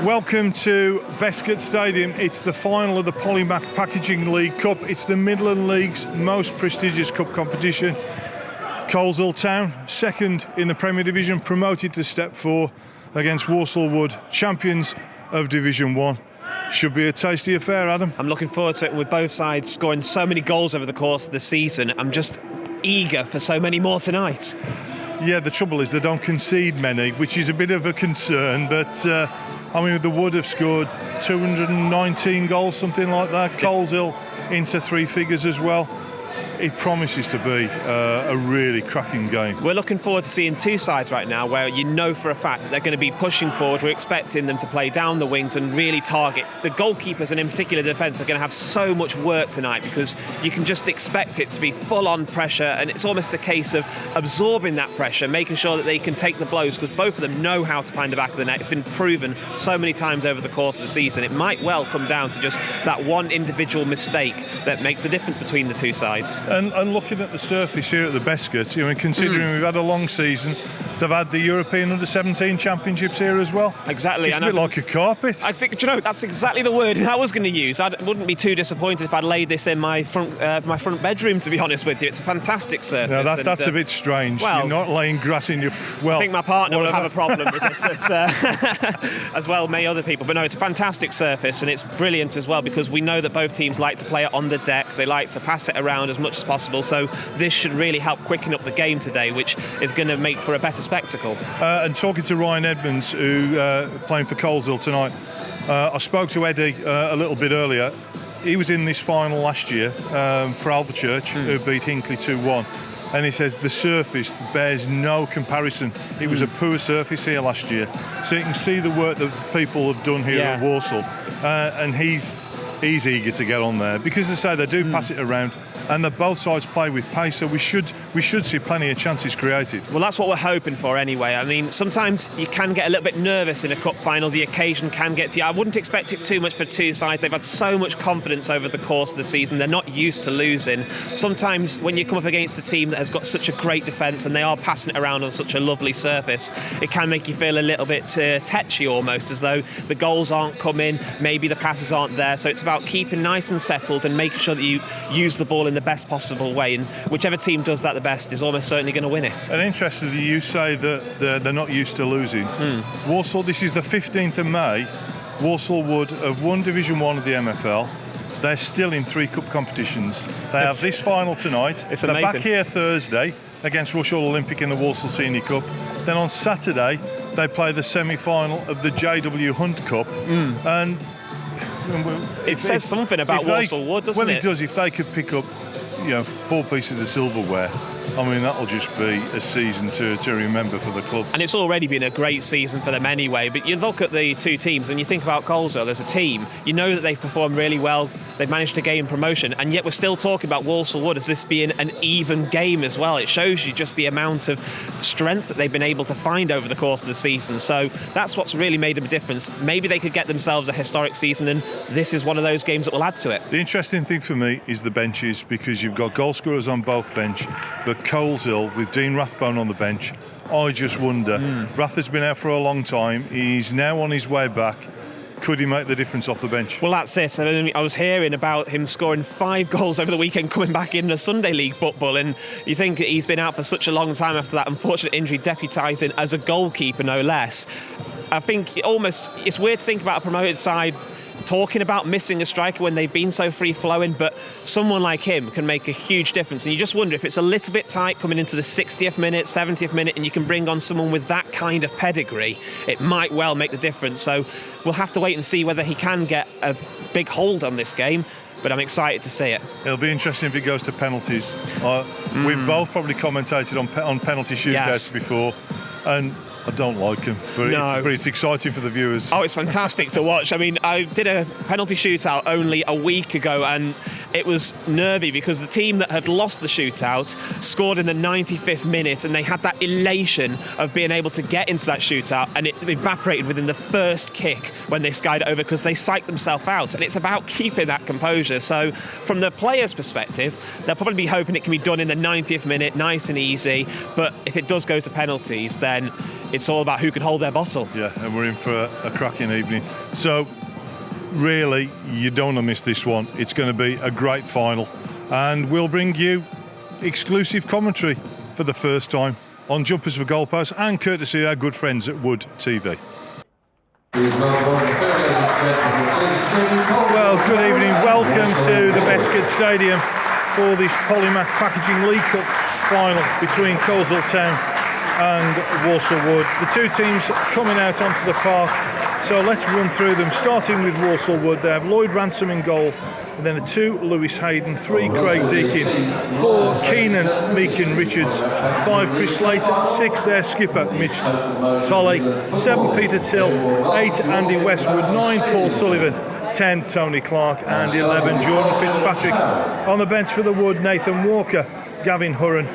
Welcome to Bescot Stadium. It's the final of the Polymac Packaging League Cup. It's the Midland League's most prestigious cup competition. Coleshill Town, second in the Premier Division, promoted to Step 4 against Walsall Wood, champions of Division 1. Should be a tasty affair, Adam. I'm looking forward to it, with both sides scoring so many goals over the course of the season. I'm just eager for so many more tonight. Yeah, the trouble is they don't concede many, which is a bit of a concern, but the Wood have scored 219 goals, something like that. Coleshill into three figures as well. It promises to be a really cracking game. We're looking forward to seeing two sides right now where you know for a fact they're going to be pushing forward. We're expecting them to play down the wings and really target. The goalkeepers and in particular defence are going to have so much work tonight because you can just expect it to be full-on pressure, and it's almost a case of absorbing that pressure, making sure that they can take the blows, because both of them know how to find the back of the net. It's been proven so many times over the course of the season. It might well come down to just that one individual mistake that makes the difference between the two sides. And looking at the surface here at the Bescot, considering we've had a long season, they've had the European Under-17 Championships here as well. Exactly. It's a bit like a carpet. I think, that's exactly the word I was going to use. I wouldn't be too disappointed if I'd laid this in my front bedroom, to be honest with you. It's a fantastic surface. Now that's a bit strange. Well, you're not laying grass in your... Well, I think my partner would have a problem with it, as well may other people. But no, it's a fantastic surface, and it's brilliant as well because we know that both teams like to play it on the deck. They like to pass it around as much as possible. So this should really help quicken up the game today, which is going to make for a better spectacle. And talking to Ryan Edmonds, who playing for Coleshill tonight, I spoke to Eddie a little bit earlier. He was in this final last year for Hazlehurst, who beat Hinckley 2-1. And he says the surface bears no comparison. It was a poor surface here last year. So you can see the work that people have done here at Walsall. And he's eager to get on there because, as I say, they do pass it around, and that both sides play with pace, so we should see plenty of chances created. Well, that's what we're hoping for anyway. I mean, sometimes you can get a little bit nervous in a cup final. The occasion can get to you. I wouldn't expect it too much for two sides. They've had so much confidence over the course of the season. They're not used to losing. Sometimes when you come up against a team that has got such a great defence and they are passing it around on such a lovely surface, it can make you feel a little bit tetchy almost, as though the goals aren't coming, maybe the passes aren't there. So it's about keeping nice and settled and making sure that you use the ball in the best possible way, and whichever team does that the best is almost certainly going to win it. And interestingly, you say that they're not used to losing. Walsall, this is the 15th of May. Walsall Wood have won Division 1 of the MFL. They're still in three cup competitions. They have this final tonight. It's they're amazing. back here Thursday against Rushall Olympic in the Walsall Senior Cup. Then on Saturday they play the semi-final of the JW Hunt Cup. And it says something about Walsall Wood, doesn't it? Well, it does. If they could pick up 4 pieces of silverware, that'll just be a season to remember for the club. And it's already been a great season for them anyway. But you look at the two teams and you think about Coleshill as a team, you know that they've performed really well. They've managed to gain promotion, and yet we're still talking about Walsall Wood as this being an even game as well. It shows you just the amount of strength that they've been able to find over the course of the season. So that's what's really made them a difference. Maybe they could get themselves a historic season, and this is one of those games that will add to it. The interesting thing for me is the benches, because you've got goal scorers on both bench, but Coleshill with Dean Rathbone on the bench, I just wonder. Rath has been out for a long time. He's now on his way back. Could he make the difference off the bench? Well, that's it. I was hearing about him scoring 5 goals over the weekend coming back in the Sunday League football, and you think he's been out for such a long time after that unfortunate injury, deputising as a goalkeeper, no less. I think it's weird to think about a promoted side talking about missing a striker when they've been so free-flowing, but someone like him can make a huge difference. And you just wonder if it's a little bit tight coming into the 60th minute, 70th minute, and you can bring on someone with that kind of pedigree, it might well make the difference. So we'll have to wait and see whether he can get a big hold on this game, but I'm excited to see it. It'll be interesting if it goes to penalties. We've both probably commentated on penalty shootouts before, and I don't like him, but it's exciting for the viewers. Oh, it's fantastic to watch. I mean, I did a penalty shootout only a week ago, and it was nervy because the team that had lost the shootout scored in the 95th minute, and they had that elation of being able to get into that shootout, and it evaporated within the first kick when they skied it over because they psyched themselves out. And it's about keeping that composure. So from the players' perspective, they'll probably be hoping it can be done in the 90th minute, nice and easy. But if it does go to penalties, then it's all about who can hold their bottle. Yeah, and we're in for a cracking evening. So, really, you don't want to miss this one. It's going to be a great final. And we'll bring you exclusive commentary for the first time on Jumpers for Goalposts, and courtesy of our good friends at Wood TV. Well, good evening. Welcome to the Bestgood Stadium for this Polymac Packaging League Cup final between Coleshill Town and Walsall Wood. The two teams coming out onto the park, so let's run through them. Starting with Walsall Wood, they have Lloyd Ransom in goal, and then the 2 Lewis Hayden, 3 Craig Deakin, 4 Keenan Meakin Richards, 5 Chris Slater, 6 their skipper Mitch Tolley, 7 Peter Till, 8 Andy Westwood, 9 Paul Sullivan, 10 Tony Clark, and 11 Jordan Fitzpatrick. On the bench for the Wood, Nathan Walker, Gavin Hurren,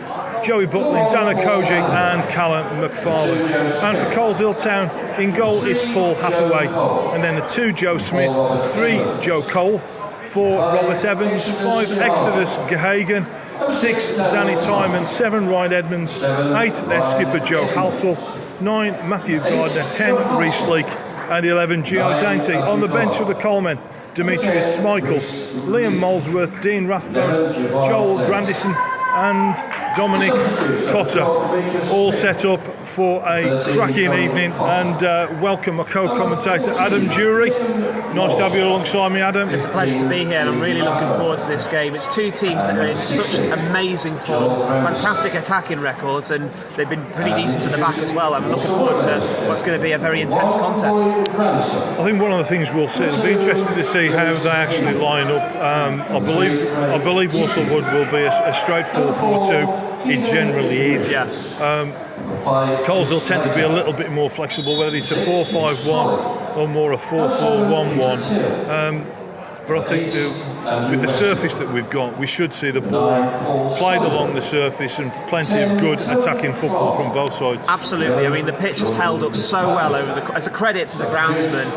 Joey Butlin, Dana Koji and Callum McFarlane. And for Coleshill Town, in goal it's Paul Hathaway, and then the 2 Joe Smith, 3 Joe Cole, 4 Robert Evans, 5 Exodus Gahagan, 6 Danny Timon, 7 Ryan Edmonds, 8 their skipper Joe Halsall, 9 Matthew Gardner, 10 Reece Leake, and 11 Gio Dainty. On the bench for the Colemen, Demetrius Schmeichel, Liam Molesworth, Dean Rathbone, Joel Grandison and Dominic Cotter, all set up for a cracking evening. And welcome my co-commentator Adam Diouri. Nice to have you alongside me, Adam. It's a pleasure to be here, and I'm really looking forward to this game. It's 2 teams that are in such amazing form, fantastic attacking records, and they've been pretty decent to the back as well. I'm looking forward to what's going to be a very intense contest. I think one of the things we'll see, it'll be interesting to see how they actually line up. I believe Walsall Wood will be a straightforward 4-2. It generally is. Yeah. Coleshill tend to be a little bit more flexible, whether it's a 4-5-1 or more a 4-4-1-1. But I think with the surface that we've got, we should see the ball played along the surface and plenty of good attacking football from both sides. Absolutely. I mean, the pitch has held up so well as a credit to the groundsman,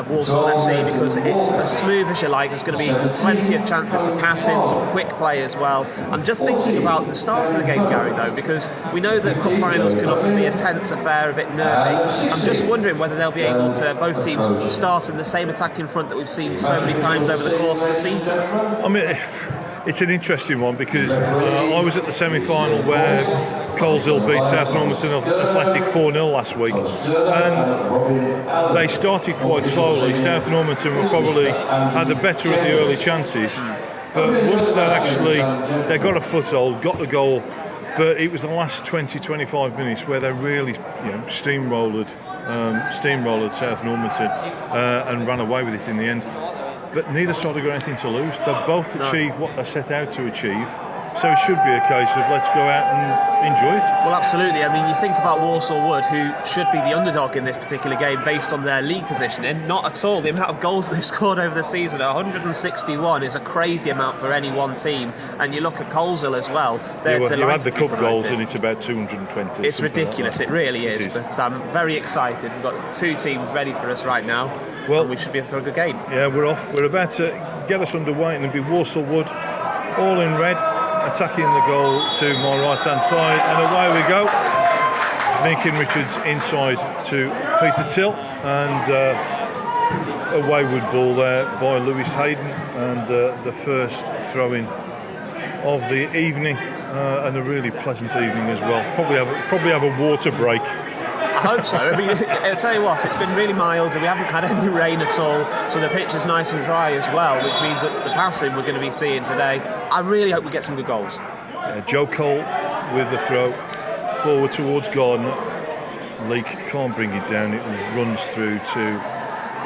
Walsall FC, because it's as smooth as you like. There's going to be plenty of chances for passing, some quick play as well. I'm just thinking about the start of the game, Gary, though, because we know that cup finals can often be a tense affair, a bit nervy. I'm just wondering whether they'll be able to, both teams, start in the same attacking front that we've seen so many times over the course of the season. I mean, it's an interesting one because I was at the semi-final where Coleshill beat South Normanton Athletic 4-0 last week, and they started quite slowly. South Normanton were probably had the better of the early chances, but once they got a foothold, got the goal, but it was the last 20-25 minutes where they really steamrolled South Normanton and ran away with it in the end. But neither side have got anything to lose. They've both achieved what they set out to achieve. So it should be a case of let's go out and enjoy it. Well, absolutely. I mean, you think about Walsall Wood, who should be the underdog in this particular game based on their league position, and not at all. The amount of goals they've scored over the season, 161, is a crazy amount for any one team. And you look at Coleshill as well. You had the cup goals, and it's about 220. It's ridiculous. Like it really is. But I'm very excited. We've got 2 teams ready for us right now. Well, we should be in for a good game. Yeah, we're off. We're about to get us underway, and it'll be Walsall Wood, all in red, attacking the goal to my right-hand side, and away we go. Meakin Richards inside to Peter Till, and a wayward ball there by Lewis Hayden, and the first throw-in of the evening, and a really pleasant evening as well. Probably have a water break. I hope so. I mean, I'll tell you what, it's been really mild and we haven't had any rain at all, so the pitch is nice and dry as well, which means that the passing we're going to be seeing today, I really hope we get some good goals. Joe Cole with the throw forward towards Gardner. Leake can't bring it down, it runs through to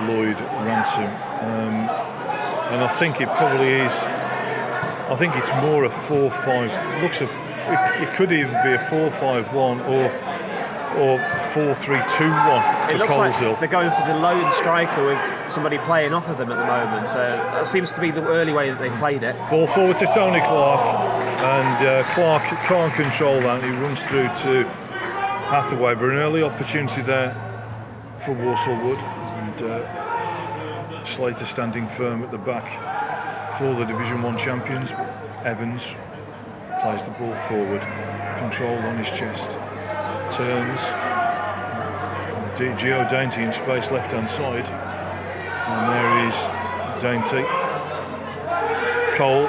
Lloyd Ransom, and I think it probably is. I think it's more a 4-5. It could even be a 4-5-1 or 4-3-2-1. It looks like they're going for the lone striker with somebody playing off of them at the moment, so that seems to be the early way that they played it. Ball forward to Tony Clark, and Clark can't control that. He runs through to Hathaway, but an early opportunity there for Walsall Wood, and Slater standing firm at the back for the Division 1 champions. Evans plays the ball forward, control on his chest, turns, Gio Dainty in space left hand side, and there is Dainty. Cole,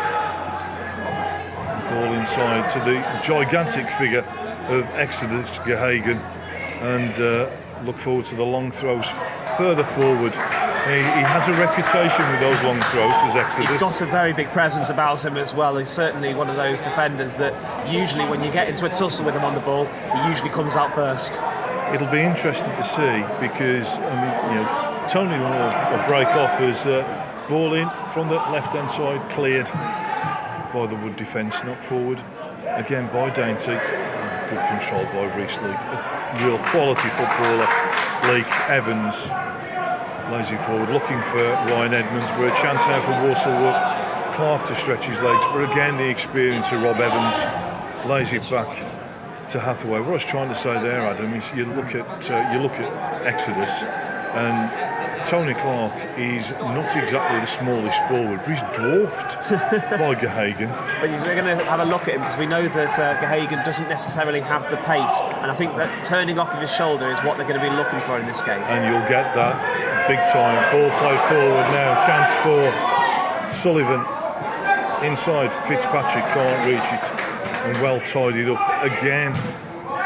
ball inside to the gigantic figure of Exodus Gehagen, and look forward to the long throws further forward. He has a reputation with those long throws, as Exodus. He's got a very big presence about him as well. He's certainly one of those defenders that usually when you get into a tussle with him on the ball, he usually comes out first. It'll be interesting to see, because Tony will break off as ball in from the left-hand side, cleared by the Wood defence, knocked forward again by Dainty. Good control by Reece Leake. A real quality footballer, Leake. Evans lazy forward, looking for Ryan Edmonds. We're a chance now for Walsall Wood. Clark to stretch his legs, but again the experience of Rob Evans lays it back to Hathaway. What I was trying to say there, Adam, is you look at Exodus, and Tony Clark is not exactly the smallest forward, but he's dwarfed by Gehagen. But we're going to have a look at him, because we know that Gehagen doesn't necessarily have the pace, and I think that turning off of his shoulder is what they're going to be looking for in this game. And you'll get that big time. Ball played forward now. Chance for Sullivan inside. Fitzpatrick can't reach it, and well tidied up again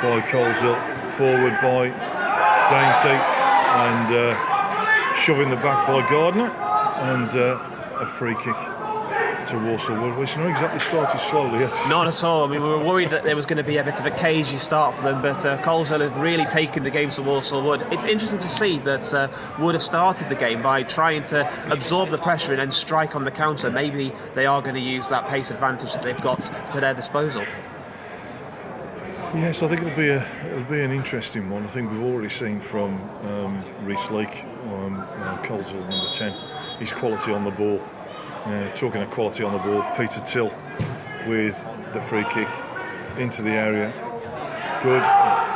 by Coleshill. Forward by Dainty, and shoving the back by Gardner, and a free kick to Walsall Wood, which not exactly started slowly. Not at all. I mean, we were worried that there was going to be a bit of a cagey start for them, but Coleshill have really taken the game to Walsall Wood. It's interesting to see that Wood have started the game by trying to absorb the pressure and then strike on the counter. Maybe they are going to use that pace advantage that they've got to their disposal. Yes, I think it'll be an interesting one. I think we've already seen from Reece Leake, Coleshill number 10, his quality on the ball. Talking of quality on the ball, Peter Till with the free kick into the area. Good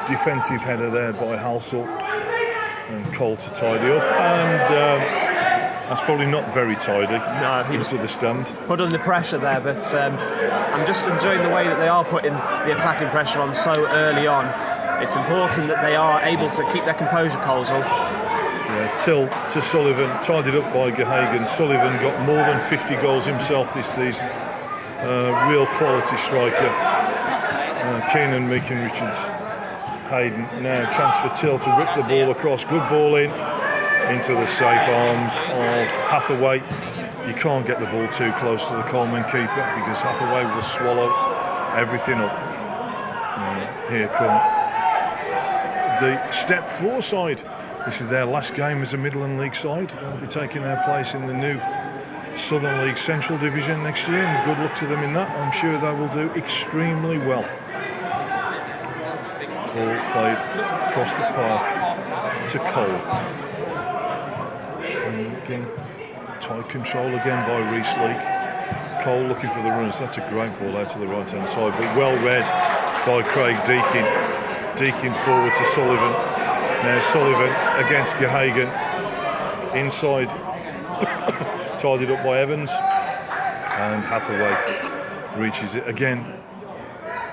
defensive header there by Walsall, and Cole to tidy up, and that's probably not very tidy. No, he was into the stand. Put under pressure there, but I'm just enjoying the way that they are putting the attacking pressure on so early on. It's important that they are able to keep their composure, Coleshill. Yeah, Till to Sullivan, tidied up by Gehagen. Sullivan got more than 50 goals himself this season. Real quality striker. Keenan, Meakin, Richards, Hayden. Now chance for Till to rip the ball across. Good ball into the safe arms of Hathaway. You can't get the ball too close to the Coleman keeper, because Hathaway will swallow everything up. Here come the Step 4 side. This is their last game as a Midland League side. They'll be taking their place in the new Southern League Central Division next year, and good luck to them in that. I'm sure they will do extremely well. Ball played across the park to Cole. And again, tight control again by Reece Leake. Cole looking for the runners. That's a great ball out to the right hand side, but well read by Craig Deakin. Deakin forward to Sullivan. Now Sullivan against Gehagen. Inside, tidied up by Evans, and Hathaway reaches it again.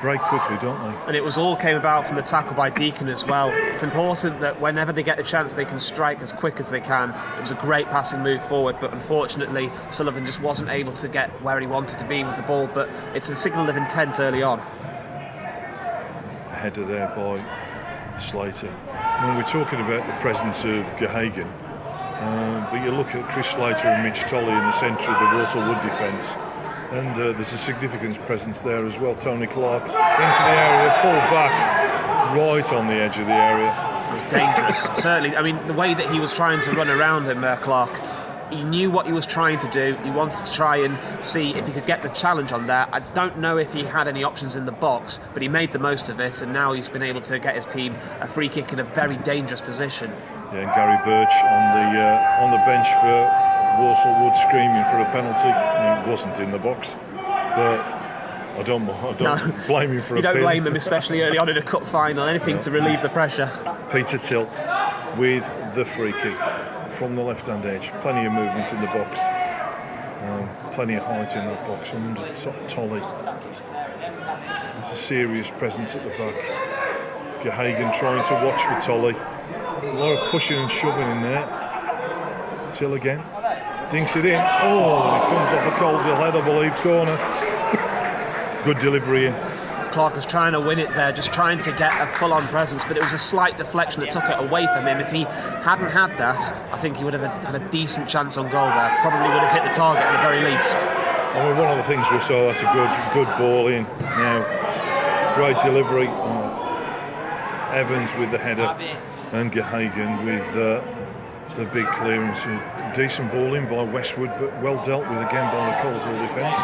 Break quickly, don't they? And it all came about from the tackle by Deacon as well. It's important that whenever they get the chance, they can strike as quick as they can. It was a great passing move forward, but unfortunately Sullivan just wasn't able to get where he wanted to be with the ball. But it's a signal of intent early on. A header there by Slater. When we're talking about the presence of Gehagen, but you look at Chris Slater and Mitch Tolley in the centre of the Walsall Wood defence, and there's a significant presence there as well. Tony Clark into the area, pulled back right on the edge of the area. It was dangerous, certainly. I mean, the way that he was trying to run around him, Clark, he knew what he was trying to do. He wanted to try and see if he could get the challenge on there. I don't know if he had any options in the box, but he made the most of it, and now he's been able to get his team a free kick in a very dangerous position. Yeah, and Gary Birch on the bench for Walsall Wood, screaming for a penalty. He wasn't in the box, but I don't blame him for a You don't pin. blame him, especially early on in a cup final. Anything to relieve the pressure. Peter Till with the free kick from the left-hand edge. Plenty of movement in the box. Plenty of height in that box. And Tolley. There's a serious presence at the back. Gehagen trying to watch for Tolley. A lot of pushing and shoving in there. Till again. Dinks it in. Oh, it comes off a Coleshill head, I believe. Corner. Good delivery in. Clark was trying to win it there, just trying to get a full-on presence, but it was a slight deflection that took it away from him. If he hadn't had that, I think he would have had a decent chance on goal there. Probably would have hit the target at the very least. I mean, one of the things we saw, that's a good ball in. Now, great delivery. Evans with the header and Gehagen with the big clearance. A decent ball in by Westwood, but well dealt with again by the Coleshill defence.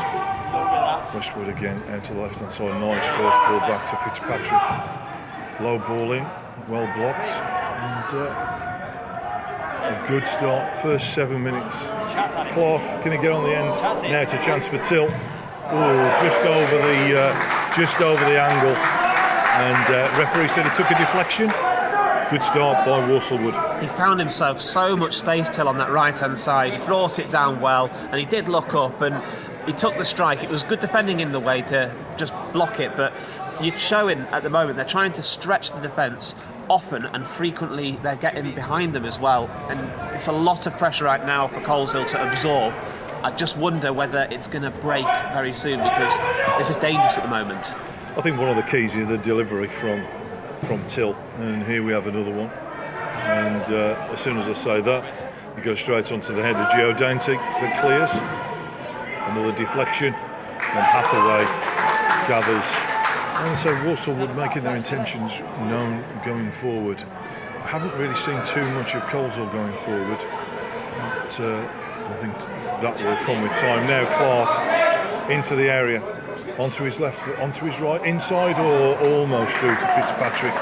Westwood again out to the left hand side. Nice first ball back to Fitzpatrick. Low ball in, well blocked, and a good start. First 7 minutes. Clark going to get on the end. Now to chance for Till. Oh, just over the angle, and referee said it took a deflection. Good start by Walsall. He found himself so much space, Till, on that right hand side. He brought it down well, and he did look up and he took the strike. It was good defending in the way to just block it, but you're showing at the moment they're trying to stretch the defence often, and frequently they're getting behind them as well, and it's a lot of pressure right now for Coleshill to absorb. I just wonder whether it's going to break very soon, because this is dangerous at the moment. I think one of the keys is the delivery from Till, and here we have another one, and as soon as I say that, it goes straight onto the head of Gio Dainty that clears. Another deflection, and Hathaway gathers. And so Walsall would making their intentions known going forward. I haven't really seen too much of Coleshill going forward, but I think that will come with time. Now Clark into the area, onto his left, onto his right, inside or almost through to Fitzpatrick.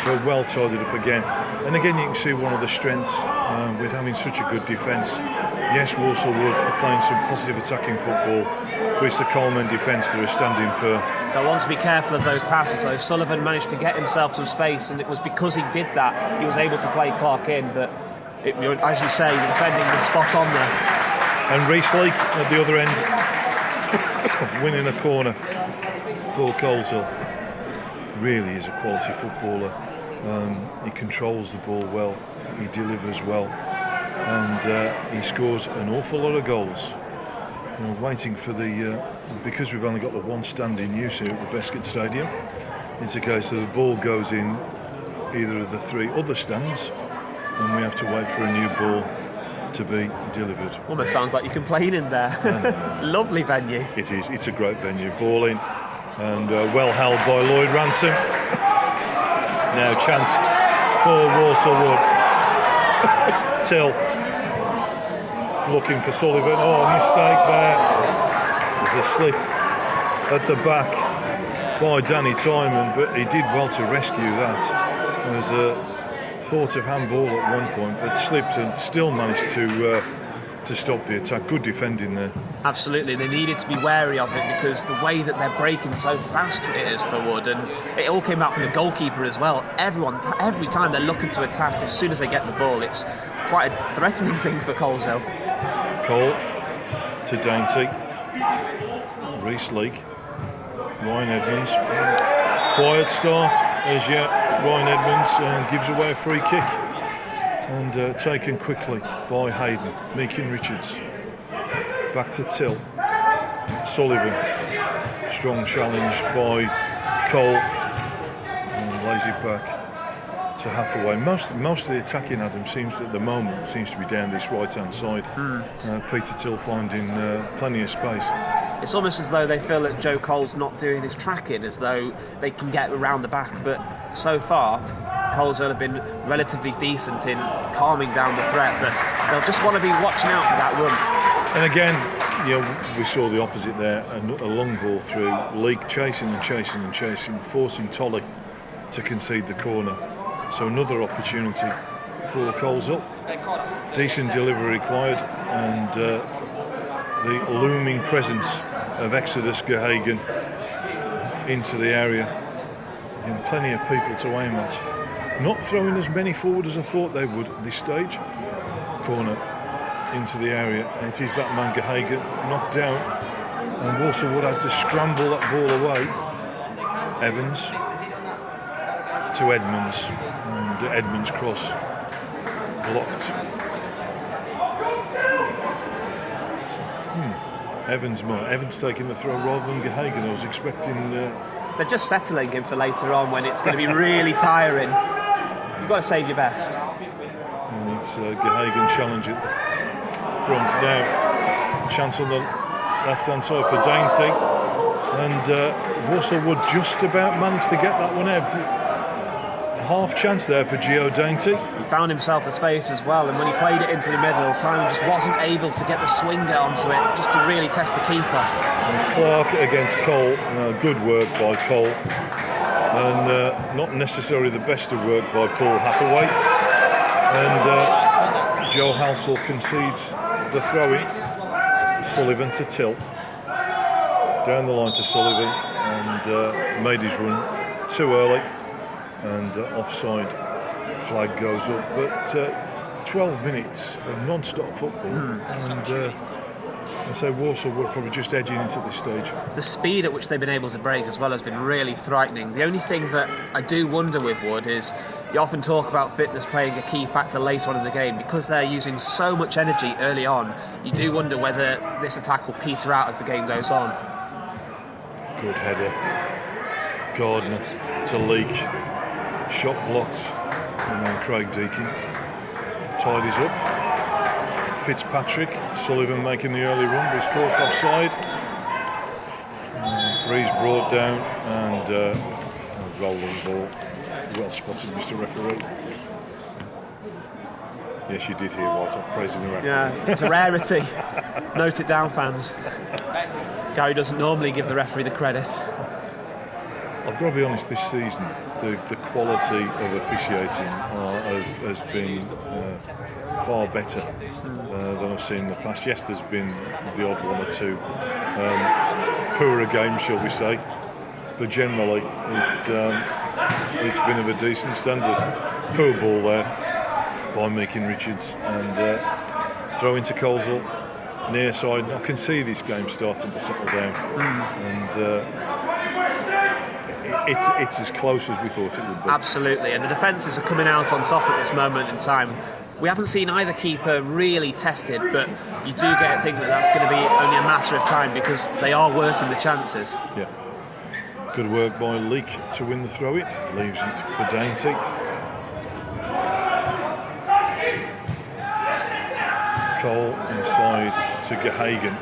But well tidied up again. And again you can see one of the strengths with having such a good defence. Yes, Walsall Wood are playing some positive attacking football, but it's the Coleman defence that are standing firm. They'll want to be careful of those passes though. Sullivan managed to get himself some space, and it was because he did that he was able to play Clark in, but as you say, the defending was spot on there. And Reese Leake at the other end winning a corner for Coleshill. Really is a quality footballer. He controls the ball well, he delivers well, and he scores an awful lot of goals. Waiting for because we've only got the one standing use here at the Bescott Stadium, it's a case that the ball goes in either of the three other stands, and we have to wait for a new ball to be delivered. Almost sounds like you're complaining there. Lovely venue. It is, it's a great venue. Ball in, and well held by Lloyd Ransom. Now chance for Walsall Wood. Till looking for Sullivan. Oh, mistake there. There's a slip at the back by Danny Timon, but he did well to rescue that. There was a thought of handball at one point, but slipped and still managed to stop the attack. Good defending there. Absolutely, they needed to be wary of it, because the way that they're breaking so fast it is for Wood, and it all came out from the goalkeeper as well. Every time they're looking to attack, as soon as they get the ball, it's quite a threatening thing for Coleshill. Cole to Dainty. Reese Leake. Ryan Edmonds. Quiet start as yet. Ryan Edmonds gives away a free kick, and taken quickly by Hayden. Meakin Richards. Back to Till. Sullivan. Strong challenge by Cole, and lays it back to Hathaway. Most of the attacking, Adam, seems at the moment to be down this right hand side. Peter Till finding plenty of space. It's almost as though they feel that Joe Cole's not doing his tracking, as though they can get around the back, but so far Coleshill have been relatively decent in calming down the threat, but they'll just want to be watching out for that run. And again, we saw the opposite there, a long ball through, Leake chasing and chasing and chasing, forcing Tolley to concede the corner. So another opportunity for Coleshill. Decent delivery required, and the looming presence of Exodus Gehagen into the area. And plenty of people to aim at. Not throwing as many forward as I thought they would at this stage. Corner into the area. And it is that man Gehagen knocked down, and Walsall would have to scramble that ball away. Evans to Edmonds, and Edmonds cross blocked. Evans taking the throw rather than Gehagen. I was expecting. They're just settling him for later on when it's going to be really tiring. You've got to save your best. And it's Gehagen challenge at the front now. Chance on the left-hand side for Dainty, and Walsall would just about manage to get that one out. Half chance there for Gio Dainty. He found himself the space as well, and when he played it into the middle, Timon just wasn't able to get the swinger onto it, just to really test the keeper. And Clark against Cole, good work by Cole, and not necessarily the best of work by Paul Hathaway. And Joe Halsall concedes the throw-in. Sullivan to Till, down the line to Sullivan, and made his run too early. And offside flag goes up, but 12 minutes of non-stop football, and I say Walsall were probably just edging it at this stage. The speed at which they've been able to break as well has been really frightening. The only thing that I do wonder with Wood is you often talk about fitness playing a key factor later on in the game. Because they're using so much energy early on, you do wonder whether this attack will peter out as the game goes on. Good header, Gardner to Leake. Shot blocked, and then Craig Deakin tidies up. Fitzpatrick, Sullivan making the early run, but he's caught offside. Breeze brought down, and rolling ball. Well spotted, Mr. Referee. Yes, you did hear what I'm praising the referee. Yeah, it's a rarity. Note it down, fans. Gary doesn't normally give the referee the credit. I've got to be honest, this season the quality of officiating has been far better than I've seen in the past. Yes, there's been the odd one or two poorer games, shall we say, but generally it's been of a decent standard. Poor ball there by Meakin Richards, and throw into Coleshill near side. I can see this game starting to settle down, and it's as close as we thought it would be. Absolutely, and the defences are coming out on top at this moment in time. We haven't seen either keeper really tested, but you do get to think that that's going to be only a matter of time because they are working the chances. Yeah. Good work by Leake to win the throw-in. Leaves it for Dainty. Cole inside to Gehagen.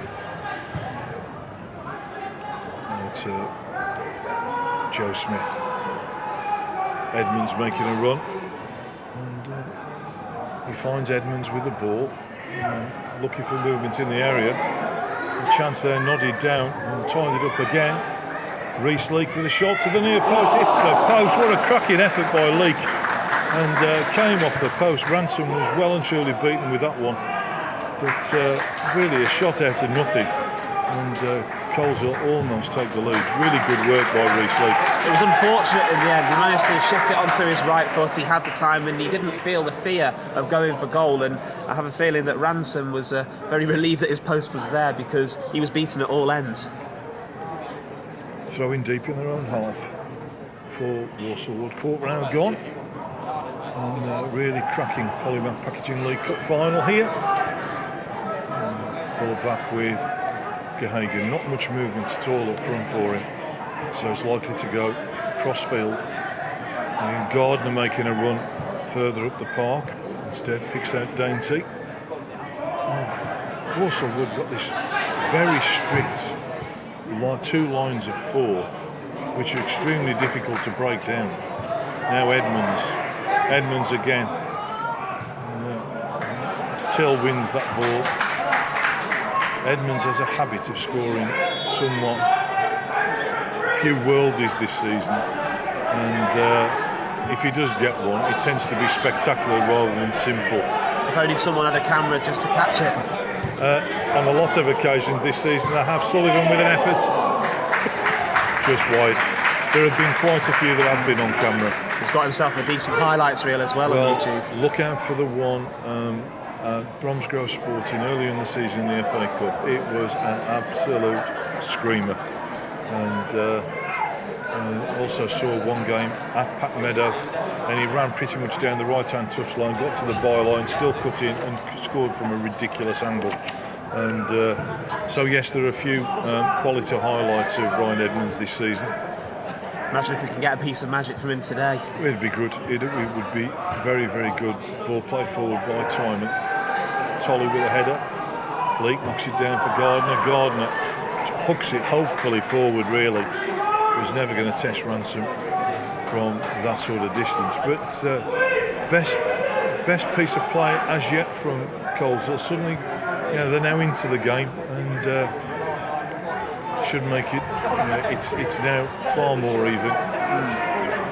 To Joe Smith. Edmonds making a run, and he finds Edmonds with the ball, looking for movement in the area. A chance there, nodded down and tied it up again. Reece Leake with a shot to the near post, hits the post. What a cracking effort by Leake, and came off the post. Ransom was well and truly beaten with that one, but really a shot out of nothing. And Coleshill almost take the lead. Really good work by Reece Leake. It was unfortunate in the end. He managed to shift it onto his right foot. He had the time and he didn't feel the fear of going for goal. And I have a feeling that Ransom was very relieved that his post was there because he was beaten at all ends. Throwing deep in their own half for Walsall Wood. Court round gone. And really cracking Polymac Packaging League Cup final here. Ball back with Gehagen, not much movement at all up front for him, so it's likely to go crossfield. And Gardner making a run further up the park, instead picks out Dainty. Walsall Wood got this very strict two lines of four, which are extremely difficult to break down. Now Edmonds again. Till wins that ball. Edmonds has a habit of scoring somewhat few worldies this season, and if he does get one, it tends to be spectacular rather than simple. If only someone had a camera just to catch it. On a lot of occasions this season, they have Sullivan with an effort just wide. There have been quite a few that have been on camera. He's got himself a decent highlights reel as well on YouTube. Look out for the one Bromsgrove Sporting early in the season in the FA Cup. It was an absolute screamer, and Also saw one game at Pack Meadow, and he ran pretty much down the right-hand touchline, got to the byline, still cut in and scored from a ridiculous angle. And so yes, there are a few quality highlights of Ryan Edmonds this season. Imagine if we can get a piece of magic from him today. It'd be good. It would be very, very good. Ball played forward by Timon. Tolly with a header. Leake knocks it down for Gardner. Gardner hooks it hopefully forward, really. He was never going to test Ransom from that sort of distance. But best piece of play as yet from Coleshill. Suddenly, they're now into the game and should make it. It's now far more even.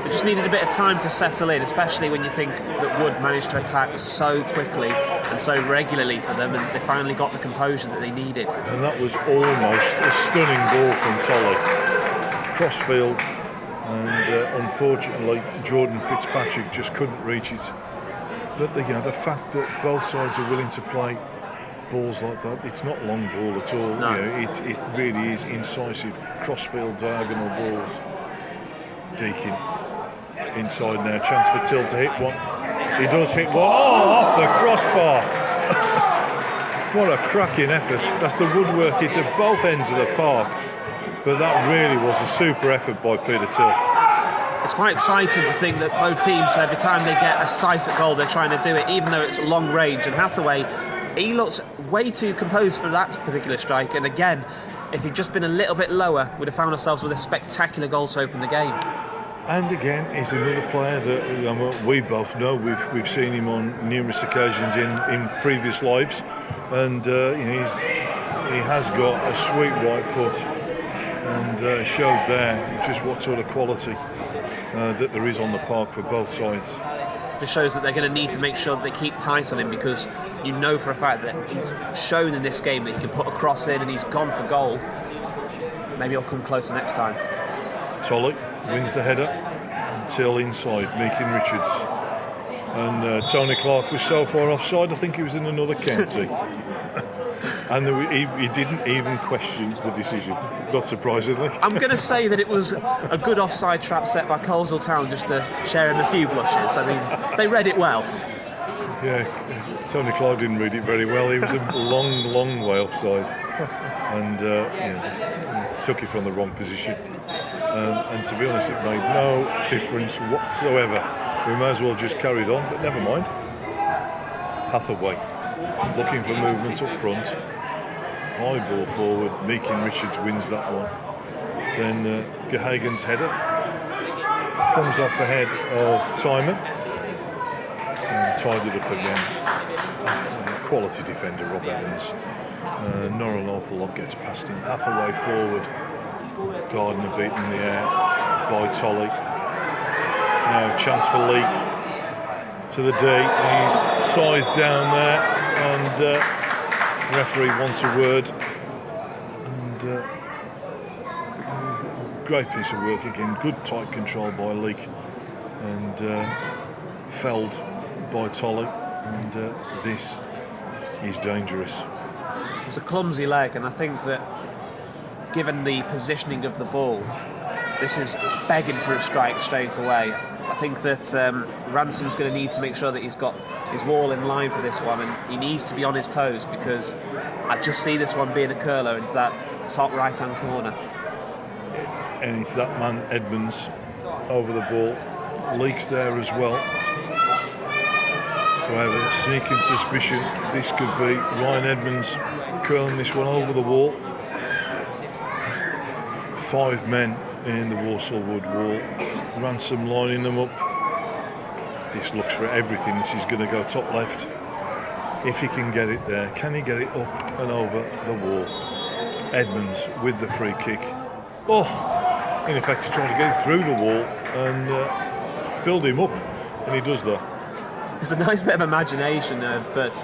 They just needed a bit of time to settle in, especially when you think that Wood managed to attack so quickly and so regularly for them, and they finally got the composure that they needed. And that was almost a stunning ball from Tolly. Crossfield, and unfortunately Jordan Fitzpatrick just couldn't reach it. But the fact that both sides are willing to play balls like that, it's not long ball at all. No. It really is incisive crossfield diagonal balls. Deakin inside now, chance for Till to hit one. He does hit one. Off the crossbar. What a cracking effort. That's the woodwork hit at both ends of the park. But that really was a super effort by Peter Till. It's quite exciting to think that both teams, every time they get a sight at goal, they're trying to do it, even though it's long range. And Hathaway, he looked way too composed for that particular strike. And again, if he'd just been a little bit lower, we'd have found ourselves with a spectacular goal to open the game. And again, he's another player that we both know. We've seen him on numerous occasions in previous lives, and he has got a sweet right foot, and showed there just what sort of quality that there is on the park for both sides. Just shows that they're going to need to make sure that they keep tight on him, because you know for a fact that he's shown in this game that he can put a cross in, and he's gone for goal. Maybe he'll come closer next time. Tolly wins the header until inside, Meakin Richards. And Tony Clark was so far offside, I think he was in another county. And he didn't even question the decision, not surprisingly. I'm going to say that it was a good offside trap set by Coleshill Town just to share him a few blushes. I mean, they read it well. Yeah, Tony Clark didn't read it very well. He was a long way offside. And took it from the wrong position. And to be honest, it made no difference whatsoever. We may as well just carried on, but never mind. Hathaway looking for movement up front. High ball forward. Meakin Richards wins that one. Then Gehagen's header comes off the head of Timon and tied it up again. Quality defender, Rob Evans. Not an awful lot gets past him. Hathaway forward. Gardner beaten in the air by Tolly. Now chance for Leake to the D. He's scythed down there, and referee wants a word. And great piece of work again. Good tight control by Leake, and felled by Tolly. And this is dangerous. It was a clumsy leg, and I think that given the positioning of the ball, this is begging for a strike straight away. I think that Ransom's going to need to make sure that he's got his wall in line for this one, and he needs to be on his toes, because I just see this one being a curler into that top right-hand corner. And it's that man Edmonds over the ball. Leaks there as well. I have a sneaking suspicion this could be Ryan Edmonds curling this one over the wall. 5 men in the Walsall Wood wall. Ransom lining them up. This looks for everything. This is going to go top left. If he can get it there, can he get it up and over the wall? Edmonds with the free kick. Oh, in effect, he's trying to get it through the wall and build him up, and he does that. It's a nice bit of imagination, but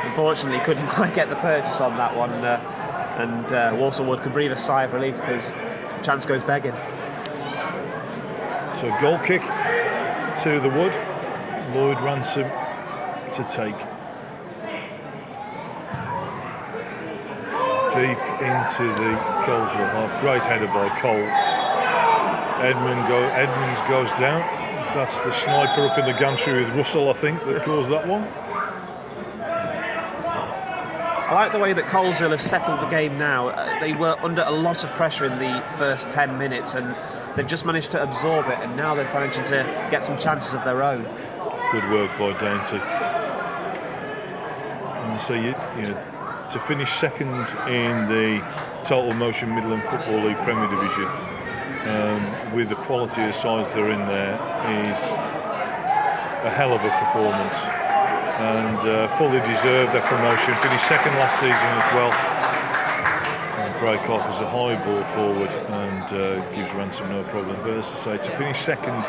unfortunately couldn't quite get the purchase on that one. And Walsall Wood can breathe a sigh of relief because the chance goes begging. So goal kick to the Wood. Lloyd Ransom to take. Deep into the Coleshill half. Great header by Cole. Edmonds goes down. That's the sniper up in the gantry with Russell, I think, that caused that one. I like the way that Coleshill have settled the game now. They were under a lot of pressure in the first 10 minutes and they've just managed to absorb it, and now they're managing to get some chances of their own. Good work by Dainty. And so you know, to finish second in the Total Motion Midland Football League Premier Division with the quality of sides that are in there is a hell of a performance, and fully deserved their promotion. Finished second last season as well. And break off as a high ball forward and gives Ransom no problem. But as I say, to finish second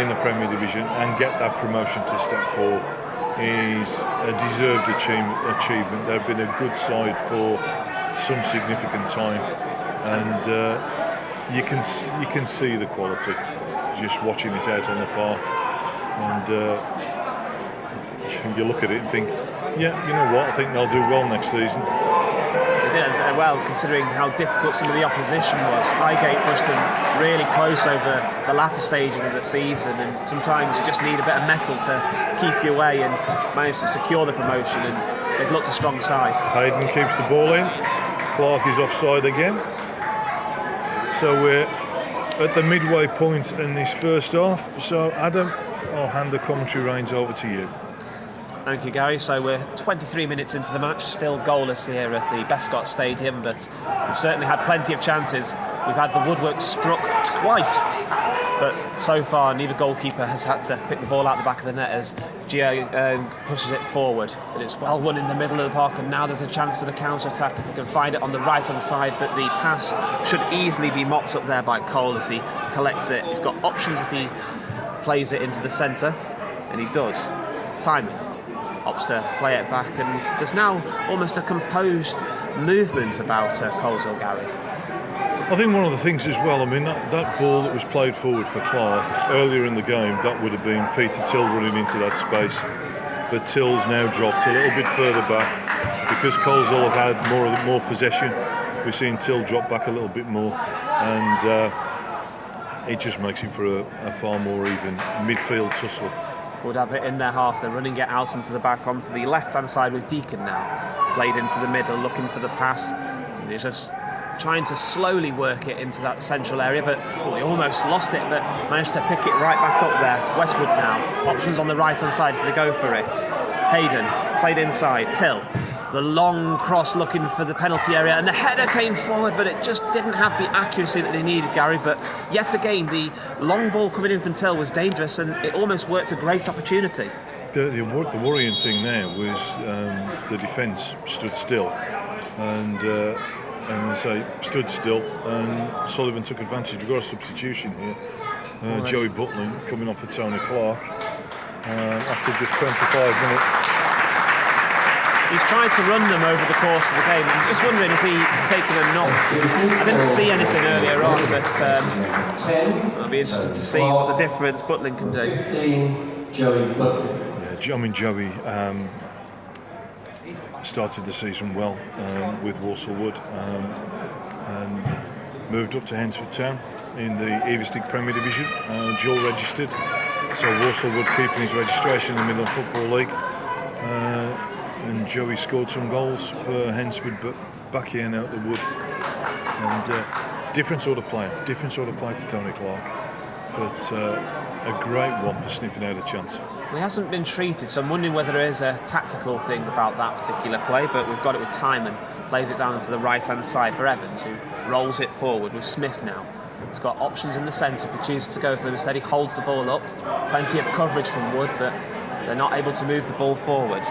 in the Premier Division and get that promotion to step 4 is a deserved achievement. They've been a good side for some significant time, and you can see the quality just watching it out on the park, and you look at it and think, yeah, you know what, I think they'll do well next season. They did well, considering how difficult some of the opposition was. Highgate pushed them really close over the latter stages of the season, and sometimes you just need a bit of metal to keep you away, and managed to secure the promotion, and they've looked a strong side. Hayden keeps the ball in. Clark is offside again. So we're at the midway point in this first half. So Adam, I'll hand the commentary reins over to you. Thank you, Gary. So we're 23 minutes into the match, still goalless here at the Bescott Stadium, but we've certainly had plenty of chances. We've had the woodwork struck twice, but so far neither goalkeeper has had to pick the ball out the back of the net as Gio pushes it forward. But it's well won in the middle of the park, and now there's a chance for the counter-attack if they can find it on the right-hand side, but the pass should easily be mopped up there by Cole as he collects it. He's got options if he plays it into the centre, and he does. Timing. Opts to play it back, and there's now almost a composed movement about Coleshill, Gary. I think one of the things as well, I mean, that ball that was played forward for Clark earlier in the game, that would have been Peter Till running into that space. But Till's now dropped a little bit further back. Because Coleshill have had more possession, we've seen Till drop back a little bit more. And it just makes him for a far more even midfield tussle. Would have it in their half. They're running it out into the back onto the left-hand side with Deacon now. Played into the middle, looking for the pass. And he's just trying to slowly work it into that central area, but he almost lost it, but managed to pick it right back up there. Westwood now. Options on the right-hand side if they go for it. Hayden, played inside. Till. The long cross looking for the penalty area, and the header came forward, but it just didn't have the accuracy that they needed, Gary. But yet again, the long ball coming in from Till was dangerous, and it almost worked a great opportunity. The worrying thing there was the defence stood still, and so stood still, and Sullivan took advantage. We've got a substitution here. Joey Butlin coming off for Tony Clark after just 25 minutes. He's tried to run them over the course of the game. I'm just wondering, is he taking a knock? I didn't see anything earlier on, but it'll be interesting to see what the difference Butlin can do. Joey Butlin. Yeah, I mean, Joey started the season well with Walsall Wood and moved up to Hensford Town in the Everstig Premier Division, dual registered. So Walsall Wood keeping his registration in the Midland Football League. And Joey scored some goals for Hensford, but back here now at the Wood. And different sort of player to Tony Clark, but a great one for sniffing out a chance. He hasn't been treated, so I'm wondering whether there is a tactical thing about that particular play, but we've got it with Timon. Plays it down to the right-hand side for Evans, who rolls it forward with Smith now. He's got options in the centre if he chooses to go for them. Instead, he holds the ball up. Plenty of coverage from Wood, but they're not able to move the ball forward.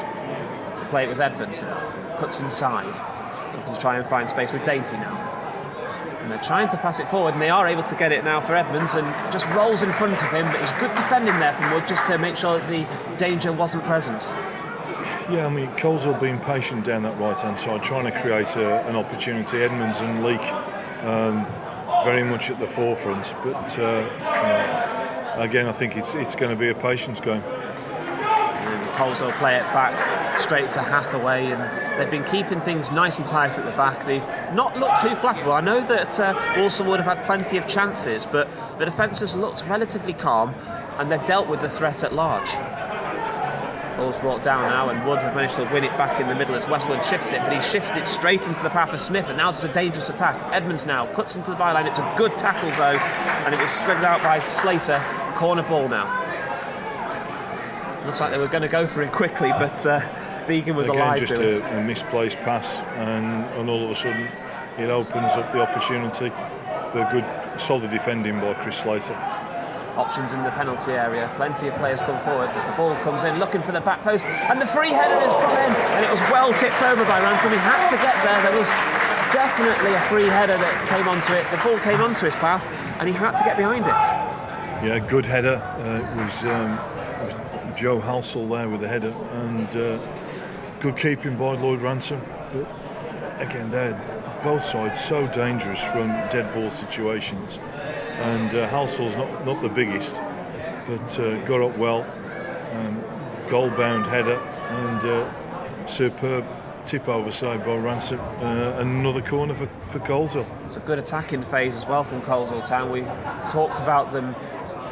Play it with Edmonds now. Cuts inside. Looking to try and find space with Dainty now. And they're trying to pass it forward, and they are able to get it now for Edmonds, and just rolls in front of him. But it was good defending there from Wood, just to make sure that the danger wasn't present. Yeah, I mean, Coleshill being patient down that right-hand side, trying to create an opportunity. Edmonds and Leake very much at the forefront, but again, I think it's going to be a patience game. Coleshill play it back straight to Hathaway, and they've been keeping things nice and tight at the back. They've not looked too flappable. I know that Walsall would have had plenty of chances, but the defence has looked relatively calm, and they've dealt with the threat at large. Ball's brought down now, and Wood have managed to win it back in the middle as Westwood shifts it, but he's shifted it straight into the path of Smith, and now it's a dangerous attack. Edmonds now cuts into the byline. It's a good tackle though, and it was spread out by Slater. Corner ball now. Looks like they were going to go for it quickly, but Deegan was alive just to it. A misplaced pass, and all of a sudden it opens up the opportunity for good solid defending by Chris Slater. Options in the penalty area. Plenty of players come forward as the ball comes in, looking for the back post, and the free header has come in, and it was well tipped over by Ransom. He had to get there. There was definitely a free header that came onto it. The ball came onto his path, and he had to get behind it. Yeah, good header. It was Joe Walsall there with the header, and good keeping by Lloyd Ransom. But again, they're both sides so dangerous from dead ball situations. And Walsall's not the biggest, but got up well. Goal-bound header and superb tip over side by Ransom. Another corner for Coleshill. It's a good attacking phase as well from Coleshill Town. We've talked about them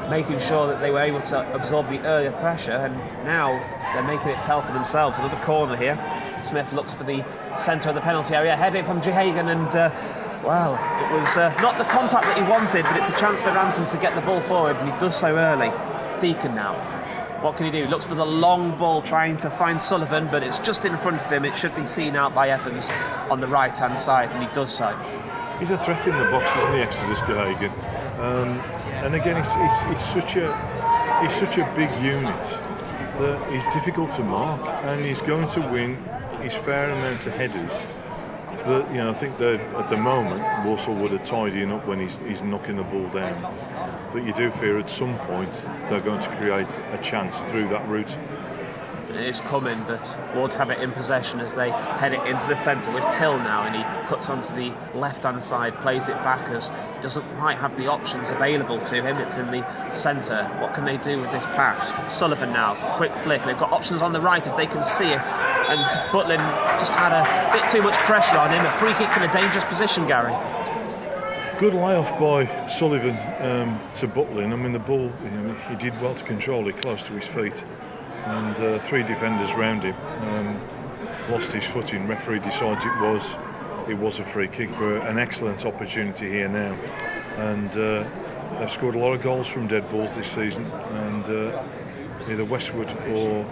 making sure that they were able to absorb the earlier pressure, and now they're making it tell for themselves. Another corner here. Smith looks for the centre of the penalty area, heading from Jehagan, and well, it was not the contact that he wanted, but it's a chance for Ransom to get the ball forward, and he does so early. Deacon now. What can he do? Looks for the long ball, trying to find Sullivan, but it's just in front of him. It should be seen out by Evans on the right-hand side, and he does so. He's a threat in the box, isn't he, Exodus Jehagan? And again, he's such a big unit that he's difficult to mark, and he's going to win his fair amount of headers. But I think that at the moment Walsall would have tied him up when he's knocking the ball down. But you do fear at some point they're going to create a chance through that route. It is coming, but Wood have it in possession as they head it into the centre with Till now, and he cuts onto the left-hand side, plays it back as he doesn't quite have the options available to him. It's in the centre. What can they do with this pass? Sullivan now, quick flick. They've got options on the right if they can see it, and Butlin just had a bit too much pressure on him. A free kick in a dangerous position, Gary. Good layoff by Sullivan to Butlin. I mean, the ball, he did well to control it close to his feet. And three defenders round him, lost his footing. Referee decides it was a free kick, but an excellent opportunity here now. And they've scored a lot of goals from dead balls this season, and either Westwood or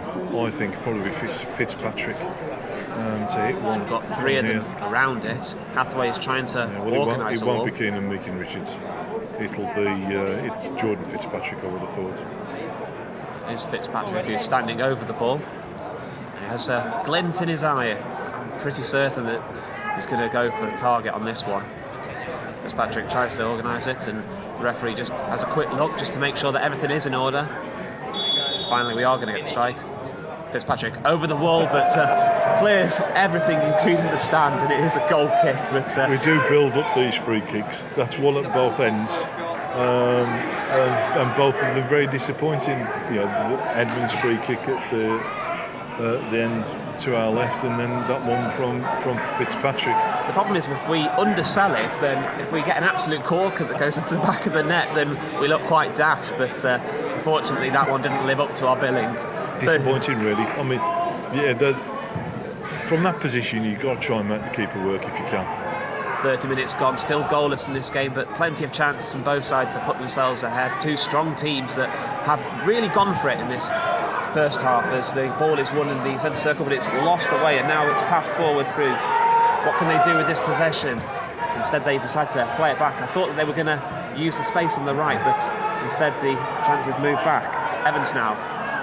I think probably Fitzpatrick to hit one. We've got three of them around it. Hathaway is trying to organise it won't be Keenan Meakin Richards. It'll be it's Jordan Fitzpatrick, I would have thought. Is Fitzpatrick, who's standing over the ball. He has a glint in his eye. I'm pretty certain that he's going to go for the target on this one. Fitzpatrick tries to organise it, and the referee just has a quick look just to make sure that everything is in order. Finally, we are going to get the strike. Fitzpatrick over the wall, but clears everything, including the stand, and it is a goal kick. But we do build up these free kicks. That's one at both ends. And both of them very disappointing. The Edmonds free kick at the end to our left, and then that one from Fitzpatrick. The problem is, if we undersell it, then if we get an absolute corker that goes into the back of the net, then we look quite daft. But unfortunately, that one didn't live up to our billing. Disappointing, really. I mean, from that position, you've got to try and make the keeper work if you can. 30 minutes gone, still goalless in this game, but plenty of chances from both sides to put themselves ahead. Two strong teams that have really gone for it in this first half as the ball is won in the centre circle, but it's lost away, and now it's passed forward through. What can they do with this possession? Instead, they decide to play it back. I thought that they were going to use the space on the right, but instead the chances move back. Evans now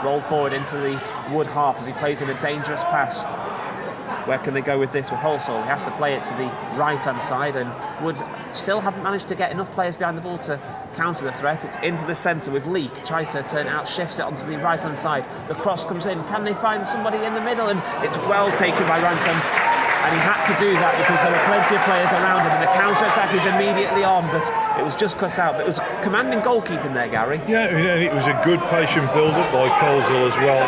rolled forward into the Wood half as he plays in a dangerous pass. Where can they go with this with Walsall? He has to play it to the right-hand side, and Wood still haven't managed to get enough players behind the ball to counter the threat. It's into the centre with Leake, tries to turn it out, shifts it onto the right-hand side. The cross comes in. Can they find somebody in the middle? And it's well taken by Ransom. And he had to do that because there were plenty of players around him, and the counter-attack is immediately on, but it was just cut out. But it was commanding goalkeeping there, Gary. Yeah, it was a good patient build-up by Coleshill as well.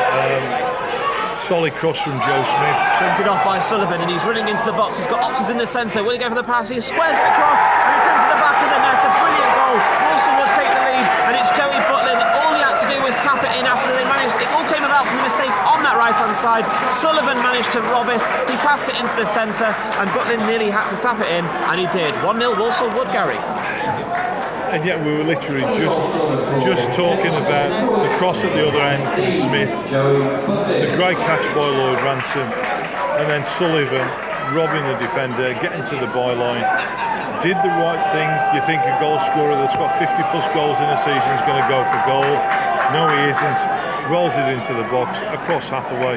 Solid cross from Joe Smith. Shunted off by Sullivan, and he's running into the box. He's got options in the centre. Will he go for the pass? He squares it across, and it's into the back of the net. A brilliant goal. Walsall would take the lead, and it's Joey Butlin. All he had to do was tap it in after they managed. It all came about from a mistake on that right-hand side. Sullivan managed to rob it. He passed it into the centre, and Butlin nearly had to tap it in, and he did. 1-0 Walsall Wood, Gary. And yet we were literally just talking about the cross at the other end from Smith, the great catch by Lloyd Ransom, and then Sullivan robbing the defender, getting to the byline. Did the right thing. You think a goal scorer that's got 50 plus goals in a season is going to go for goal. No, he isn't. Rolls it into the box, across Hathaway,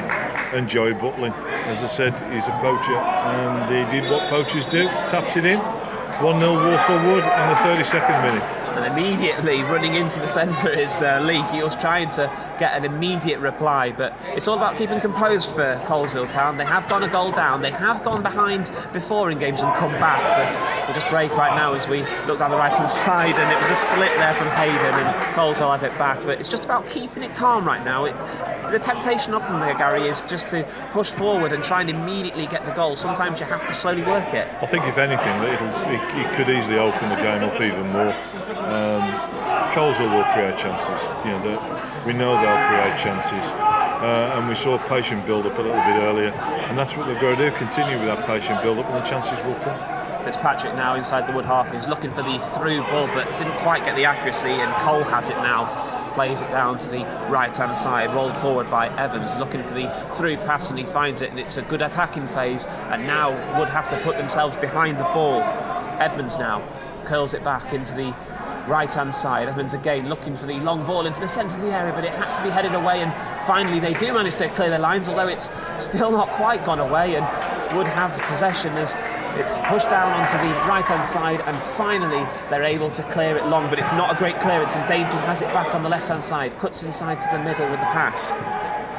and Joey Butlin, as I said, he's a poacher, and he did what poachers do, taps it in. 1-0 Walsall Wood in the 32nd minute. And immediately running into the centre is Leake. He was trying to get an immediate reply, but it's all about keeping composed for Coleshill Town. They have gone a goal down. They have gone behind before in games and come back, but we'll just break right now as we look down the right-hand side, and it was a slip there from Hayden, and Coleshill had it back. But it's just about keeping it calm right now. The temptation of them there, Gary, is just to push forward and try and immediately get the goal. Sometimes you have to slowly work it. I think if anything, it could easily open the game up even more. Coleshill will create chances. We know they'll create chances, and we saw patient build up a little bit earlier, and that's what they've got to do. Continue with that patient build up, and the chances will come. Fitzpatrick now inside the Wood half. He's looking for the through ball, but didn't quite get the accuracy, and Cole has it now. Plays it down to the right-hand side, rolled forward by Evans, looking for the through pass, and he finds it, and it's a good attacking phase, and now Wood have to put themselves behind the ball. Edmonds now curls it back into the right-hand side. Edmonds again looking for the long ball into the centre of the area, but it had to be headed away, and finally they do manage to clear their lines, although it's still not quite gone away, and Wood have possession as it's pushed down onto the right-hand side, and finally they're able to clear it long, but it's not a great clearance, and Dainty has it back on the left-hand side, cuts inside to the middle with the pass.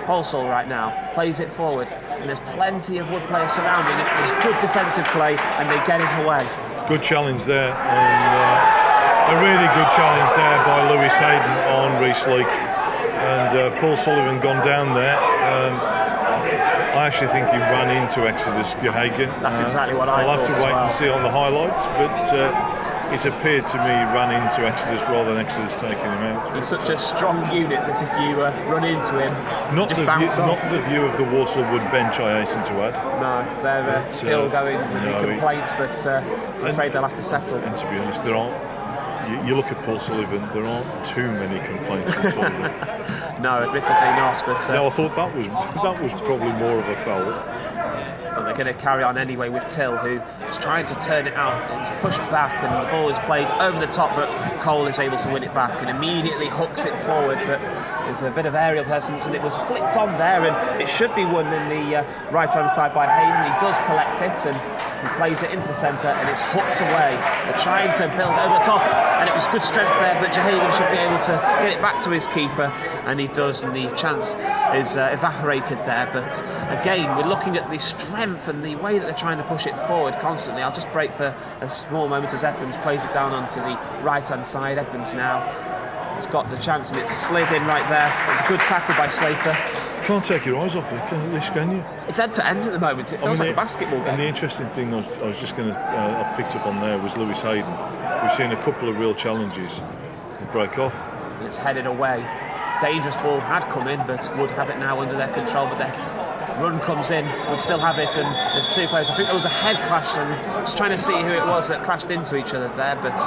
Walsall right now plays it forward, and there's plenty of Wood players surrounding it. There's good defensive play, and they get it away. Good challenge there, and a really good challenge there by Lewis Hayden on Reece Leake, and Paul Sullivan gone down there. I actually think he ran into Exodus Gehagen. That's exactly what I thought. I'll have to wait and see on the highlights, but it appeared to me he ran into Exodus rather than Exodus taking him out. He's such a strong unit that if you run into him, not just the off. Not the view of the Walsall Wood bench, I hasten to add. No, they're still going with the complaints, but I'm afraid they'll have to settle. And to be honest, there aren't. You look at Paul Sullivan, there aren't too many complaints from Sullivan. No, admittedly not. But no, I thought that was probably more of a foul. But they're going to carry on anyway with Till, who is trying to turn it out. It's pushed back, and the ball is played over the top, but Cole is able to win it back and immediately hooks it forward. But there's a bit of aerial presence, and it was flicked on there, and it should be won in the right-hand side by Hayden. He does collect it, and he plays it into the centre, and it's hooked away. They're trying to build over the top, and it was good strength there, but Jahagan should be able to get it back to his keeper, and he does, and the chance is evaporated there. But again, we're looking at the strength and the way that they're trying to push it forward constantly. I'll just break for a small moment as Edmonds plays it down onto the right-hand side. Edmonds now has got the chance, and it's slid in right there. It's a good tackle by Slater. Can't take your eyes off this, can you? It's end to end at the moment. It feels like a basketball game. And the interesting thing I was just going to I picked up on there was Lewis Hayden. We've seen a couple of real challenges break off. It's headed away. Dangerous ball had come in, but Wood have it now under their control. But their run comes in, Would still have it, and there's two players. I think there was a head clash, and just trying to see who it was that crashed into each other there. But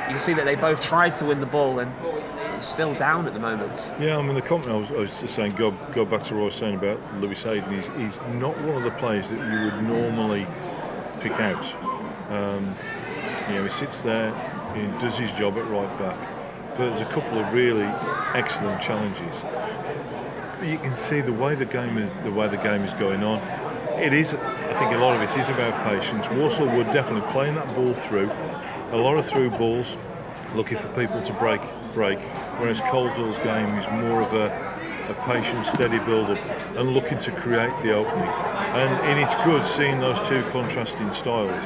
you can see that they both tried to win the ball, and it's still down at the moment. Yeah, I mean the comment I was just saying. Go back to what I was saying about Lewis Hayden. He's not one of the players that you would normally pick out. He sits there, he does his job at right back. But there's a couple of really excellent challenges. You can see the way the game is going on. It is, I think, a lot of it is about patience. Walsall Wood definitely playing that ball through. A lot of through balls, looking for people to break. Whereas Coleshill's game is more of a patient, steady build-up and looking to create the opening. And it's good seeing those two contrasting styles.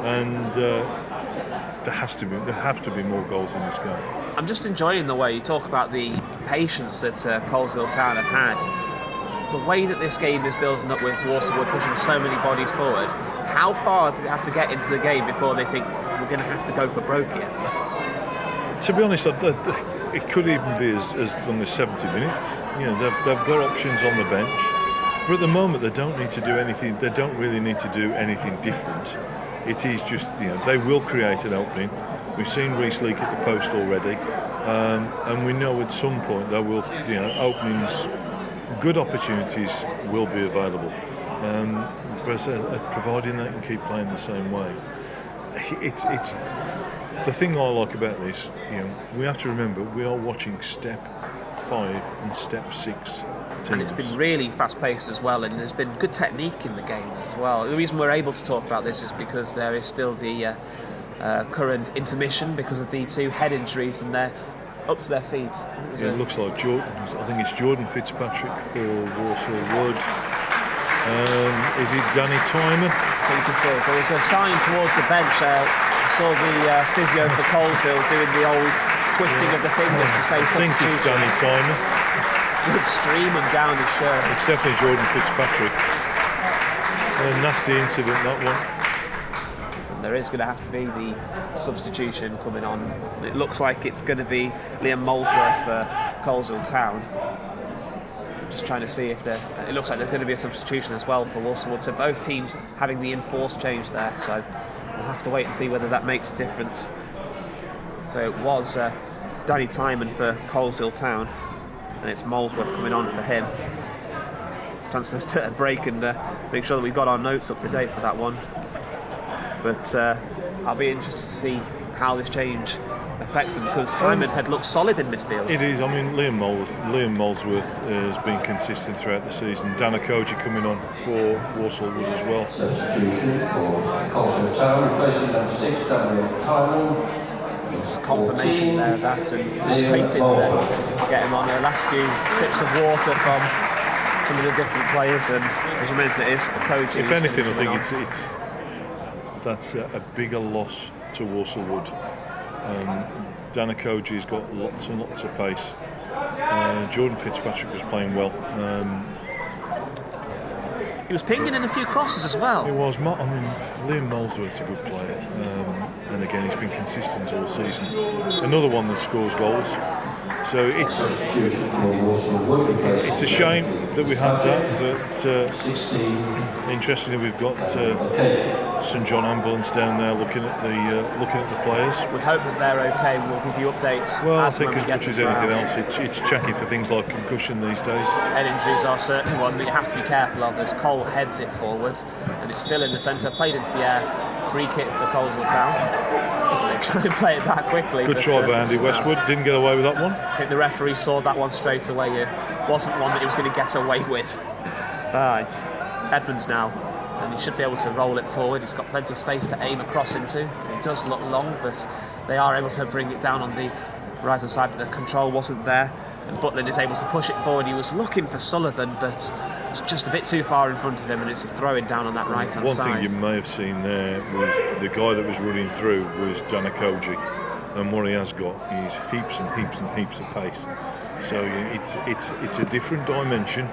And there have to be more goals in this game. I'm just enjoying the way you talk about the patience that Coleshill Town have had. the way that this game is building up with Walsall Wood pushing so many bodies forward, how far does it have to get into the game before they think we're going to have to go for broke here? To be honest, it could even be as long as 70 minutes. They've got options on the bench, but at the moment they don't need to do anything. They don't really need to do anything different. It is just, they will create an opening. We've seen Reece leak at the post already, and we know at some point there will, openings, good opportunities will be available. But providing they can keep playing the same way, it's the thing I like about this. We have to remember we are watching step 5 and step 6 teams. And it's been really fast-paced as well, and there's been good technique in the game as well. The reason we're able to talk about this is because there is still the current intermission because of the 2 head injuries, and they're up to their feet. It looks like Jordan. I think it's Jordan Fitzpatrick for Walsall Wood. Is it Danny Timer? I think it is. There was a sign towards the bench. I saw the physio for Coleshill doing the old twisting of the fingers to say substitution. I think it's Danny Timer. It's streaming down his shirt. It's definitely Jordan Fitzpatrick. A nasty incident, that one. And there is going to have to be the substitution coming on. It looks like it's going to be Liam Molesworth for Coleshill Town. Just trying to see if it looks like there's going to be a substitution as well for Walsall Wood. So both teams having the enforced change there. So we'll have to wait and see whether that makes a difference. So it was Danny Timon for Coleshill Town, and it's Molesworth coming on for him. Transfers to a break and make sure that we've got our notes up to date for that one. But I'll be interested to see how this change affects them, because Timon had looked solid in midfield. It is. I mean, Liam Molesworth has been consistent throughout the season. Dan Okoji coming on for Walsall Wood as well. Substitution for Coleshill Town, replacing number 6, Daniel Timon. Confirmation there of that, and just waiting to get him on. The last few sips of water from some of the different players, and as you mentioned, it is Okoji. If anything, I think that's a bigger loss to Walsall Wood. Dan Okoji's got lots and lots of pace. Jordan Fitzpatrick was playing well. He was pinging in a few crosses as well. It was. Liam Molesworth's a good player, and again he's been consistent all season. Another one that scores goals. So it's a shame that we had that, but interestingly we've got St John Ambulance down there looking at the players. We hope that they're okay, and we'll give you updates. Well, I think as much as anything else, it's checking for things like concussion these days. Head injuries are certainly one that you have to be careful of, as Cole heads it forward, and it's still in the centre, played into the air, free kick for Coleshill Town. They try and play it back quickly. Good try by Andy Westwood, didn't get away with that one. I think the referee saw that one straight away. It wasn't one that he was going to get away with. It's Edmonds now, and he should be able to roll it forward. He's got plenty of space to aim across into. It does look long, but they are able to bring it down on the right hand side, but the control wasn't there, and Butland is able to push it forward. He was looking for Sullivan, but it was just a bit too far in front of him, and it's throwing down on that right hand side. One thing you may have seen there was the guy that was running through was Dan Okoji, and what he has got is heaps and heaps and heaps of pace. So it's a different dimension.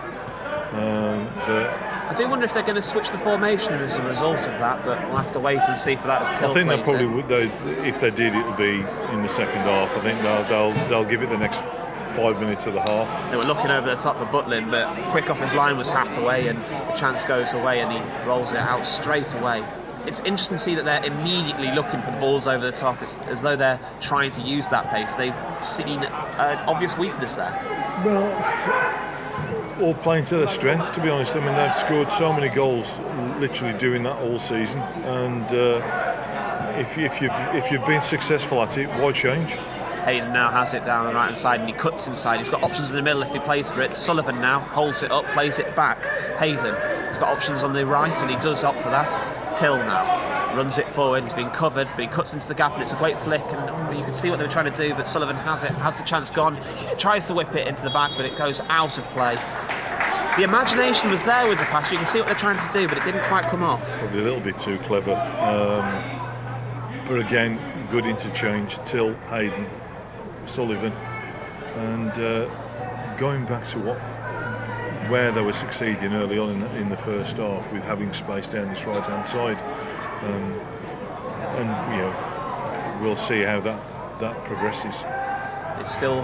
But I do wonder if they're going to switch the formation as a result of that, but we'll have to wait and see for that as Till I think they plays probably it. would. If they did, it would be in the second half. I think they'll give it the next 5 minutes of the half. They were looking over the top of Butland, but quick off his line was half away, and the chance goes away, and he rolls it out straight away. It's interesting to see that they're immediately looking for the balls over the top. It's as though they're trying to use that pace. They've seen an obvious weakness there. Well, all playing to their strengths, to be honest. I mean, they've scored so many goals literally doing that all season, and if you've been successful at it, why change? Hayden now has it down the right hand side, and he cuts inside. He's got options in the middle if he plays for it. Sullivan now holds it up, plays it back. Hayden has got options on the right, and he does opt for that. Till now runs it forward. He's been covered, but he cuts into the gap, and it's a great flick, and you can see what they were trying to do, but Sullivan has it, has the chance gone. It tries to whip it into the back, but it goes out of play. The imagination was there with the pass. You can see what they're trying to do, but it didn't quite come off. Probably a little bit too clever. But again, good interchange. Till, Hayden, Sullivan, and going back to what where they were succeeding early on in the first half with having space down this right-hand side. And we'll see how that progresses. It's still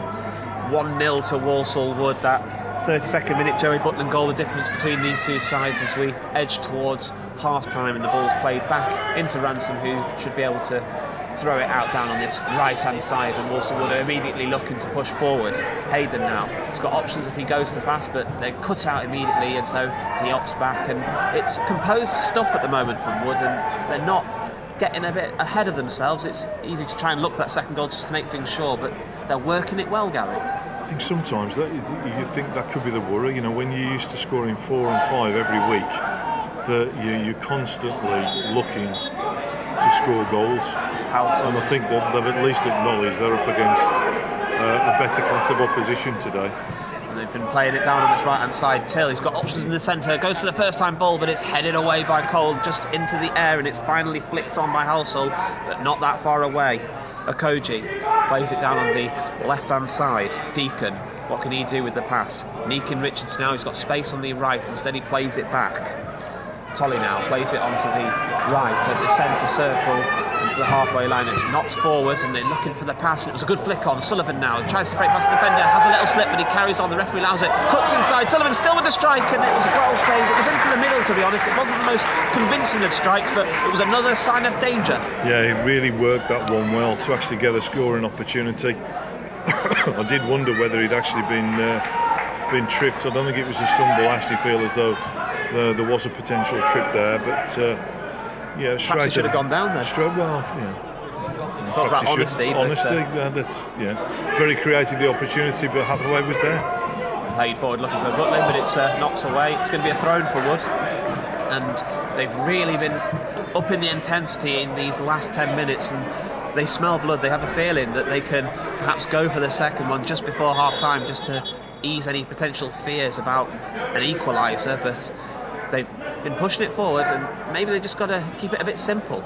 1-0 to Walsall Wood. That 32nd minute Joey Butland goal, the difference between these two sides as we edge towards half-time, and the ball's played back into Ransom, who should be able to throw it out down on this right-hand side, and Walsall Wood are immediately looking to push forward. Hayden now, he's got options if he goes to the pass, but they're cut out immediately, and so he opts back, and it's composed stuff at the moment from Wood, and they're not getting a bit ahead of themselves. It's easy to try and look for that second goal just to make things sure, but they're working it well, Gary. I think sometimes that you think that could be the worry. When you're used to scoring 4 and 5 every week, that you're constantly looking to score goals. And I think that they've at least acknowledged they're up against a better class of opposition today. And they've been playing it down on this right-hand side. Till, he's got options in the centre, goes for the first-time ball, but it's headed away by Cole just into the air, and it's finally flicked on by Halsall, but not that far away. Okoji plays it down on the left-hand side. Deacon, what can he do with the pass? Neakin Richards now, he's got space on the right, instead he plays it back. Tolly now plays it onto the right of the centre circle into the halfway line. It's knocked forward and they're looking for the pass, and it was a good flick on. Sullivan now tries to break past the defender, has a little slip, but he carries on. The referee allows it, cuts inside. Sullivan still with the strike, and it was well saved. It was into the middle, to be honest. It wasn't the most convincing of strikes, but it was another sign of danger. Yeah, he really worked that one well to actually get a scoring opportunity. I did wonder whether he'd actually been tripped. I don't think it was a stumble. I actually feel as though there was a potential trip there, but perhaps he should have gone down there. Talk about honesty. Very created the opportunity, but Hathaway was there. Played forward looking for Butland, but it's knocks away. It's going to be a thrown for Wood, and they've really been up in the intensity in these last 10 minutes, and they smell blood. They have a feeling that they can perhaps go for the second one just before half-time, just to ease any potential fears about an equaliser, but they've been pushing it forward, and maybe they've just got to keep it a bit simple.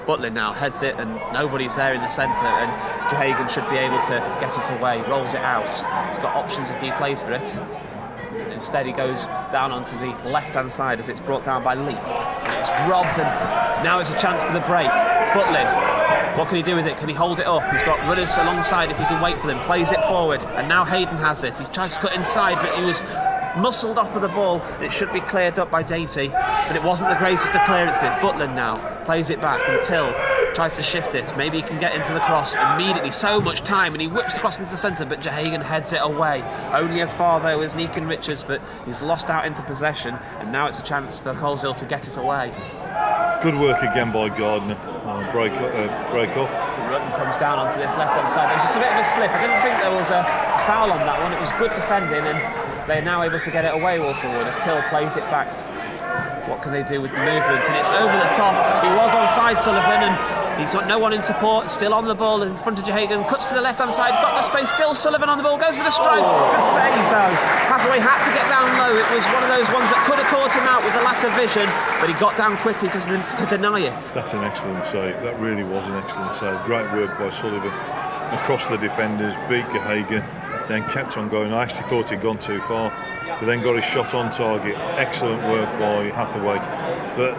Butland now heads it, and nobody's there in the centre, and Jahagan should be able to get it away, rolls it out. He's got options if he plays for it. Instead he goes down onto the left-hand side as it's brought down by Leek. And it's robbed, and now it's a chance for the break. Butland, what can he do with it? Can he hold it up? He's got runners alongside if he can wait for them. Plays it forward, and now Hayden has it. He tries to cut inside, but he was muscled off of the ball. It should be cleared up by Dainty, but it wasn't the greatest of clearances. Butland now plays it back, and Till tries to shift it. Maybe he can get into the cross immediately. So much time, and he whips the cross into the centre, but Jahagan heads it away. Only as far though as Neakin Richards, but he's lost out into possession, and now it's a chance for Coleshill to get it away. Good work again by Gardner. Break off. Rutten comes down onto this left-hand side. It was just a bit of a slip. I didn't think there was a foul on that one. It was good defending, and they're now able to get it away, Walsall Wood, as Till plays it back. What can they do with the movement? And it's over the top. He was onside, Sullivan, and he's got no one in support. Still on the ball in front of Jahagan. Cuts to the left-hand side. Got the space. Still Sullivan on the ball. Goes for the strike. Good save, though. Hathaway had to get down low. It was one of those ones that could have caught him out with the lack of vision, but he got down quickly to deny it. That's an excellent save. That really was an excellent save. Great work by Sullivan. Across the defenders, beat Jahagan, then kept on going. I actually thought he'd gone too far, but then got his shot on target. Excellent work by Hathaway. But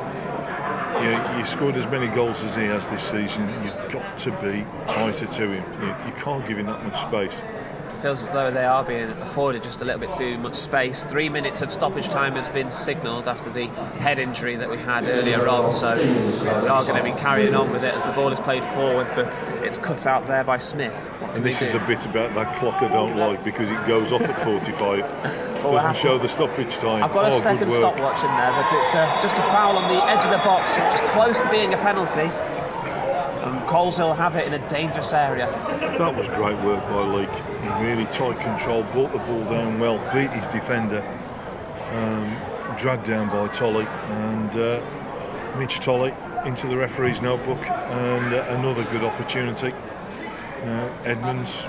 you scored as many goals as he has this season. You've got to be tighter to him. You can't give him that much space. It feels as though they are being afforded just a little bit too much space. 3 minutes of stoppage time has been signalled after the head injury that we had earlier on, so we are going to be carrying on with it as the ball is played forward, but it's cut out there by Smith. And this is the bit about that clock I don't like, because it goes off at 45. Doesn't show the stoppage time. I've got a second stopwatch in there, but it's just a foul on the edge of the box. It was close to being a penalty. And Coleshill have it in a dangerous area. That was great work by Leek. In really tight control, brought the ball down well, beat his defender, dragged down by Tolley, and Mitch Tolley into the referee's notebook, and another good opportunity. Edmonds,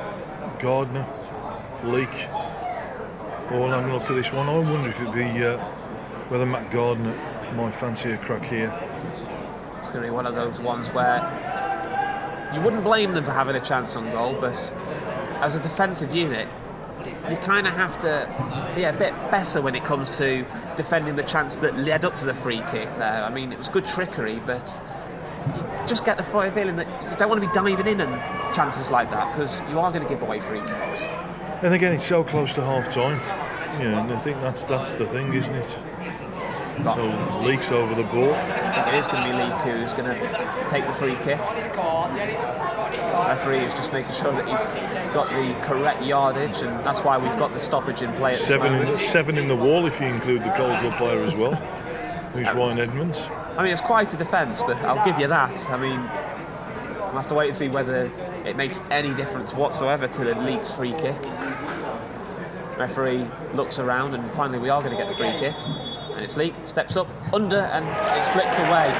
Gardner, Leek, all having a look at this one. I wonder if it'd be whether Matt Gardner might fancy a crack here. It's going to be one of those ones where you wouldn't blame them for having a chance on goal, but as a defensive unit, you kind of have to be a bit better when it comes to defending the chance that led up to the free kick there. I mean, it was good trickery, but you just get the feeling that you don't want to be diving in on chances like that, because you are going to give away free kicks. And again, it's so close to half time. Yeah, and I think that's the thing, isn't it? So Leake's over the ball. I think it is going to be Leake who's going to take the free kick. The referee is just making sure that he's got the correct yardage, and that's why we've got the stoppage in play at this moment. Seven in the wall if you include the Coleshill player as well, who's Ryan Edmonds. I mean, it's quite a defence, but I'll give you that. I mean, we'll have to wait and see whether it makes any difference whatsoever to the Leake's free kick. Referee looks around, and finally we are going to get the free kick. And it's Leake, steps up, under, and it's flicked away.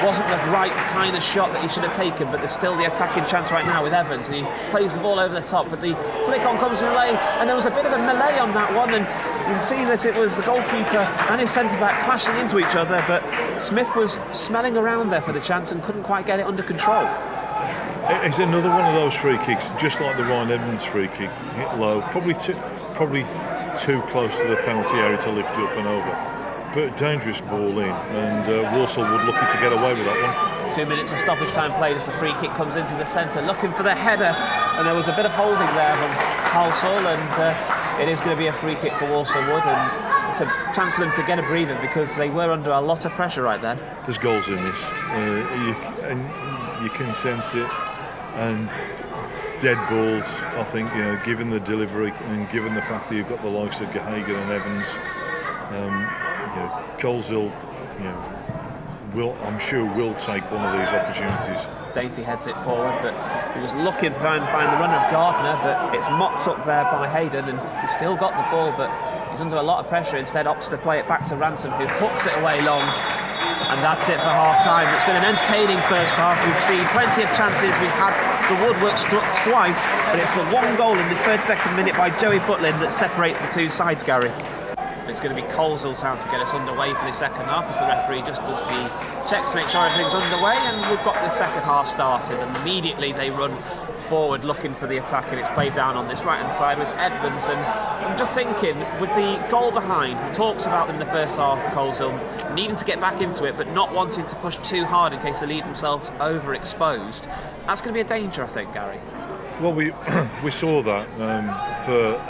Wasn't the right kind of shot that he should have taken, but there's still the attacking chance right now with Evans, and he plays the ball over the top, but the flick on comes in lane, and there was a bit of a melee on that one, and you can see that it was the goalkeeper and his centre-back clashing into each other, but Smith was smelling around there for the chance and couldn't quite get it under control. It's another one of those free kicks, just like the Ryan Edmonds free kick, hit low, probably too close to the penalty area to lift you up and over. But dangerous ball in, and Walsall would lucky to get away with that one. 2 minutes of stoppage time played as the free kick comes into the centre, looking for the header, and there was a bit of holding there from Walsall, and it is going to be a free kick for Walsall Wood, and it's a chance for them to get a breather because they were under a lot of pressure right then. There's goals in this, and you can sense it, and dead balls. I think, given the delivery and given the fact that you've got the likes of Gahagan and Evans. Coleshill, I'm sure will take one of these opportunities. Dainty heads it forward, but he was looking to try and find the run of Gardner, but it's mopped up there by Hayden, and he's still got the ball, but he's under a lot of pressure. Instead opts to play it back to Ransom, who hooks it away long, and that's it for half-time. It's been an entertaining first half. We've seen plenty of chances. We've had the woodwork struck twice, but it's the one goal in the 32nd minute by Joey Butland that separates the two sides, Gary. It's going to be Coleshill town to get us underway for the second half, as the referee just does the checks to make sure everything's underway, and we've got the second half started, and immediately they run forward looking for the attack, and it's played down on this right hand side with Edmonds. And I'm just thinking, with the goal behind, we talked about them in the first half, Coleshill needing to get back into it but not wanting to push too hard in case they leave themselves overexposed. That's going to be a danger, I think, Gary. Well, we saw that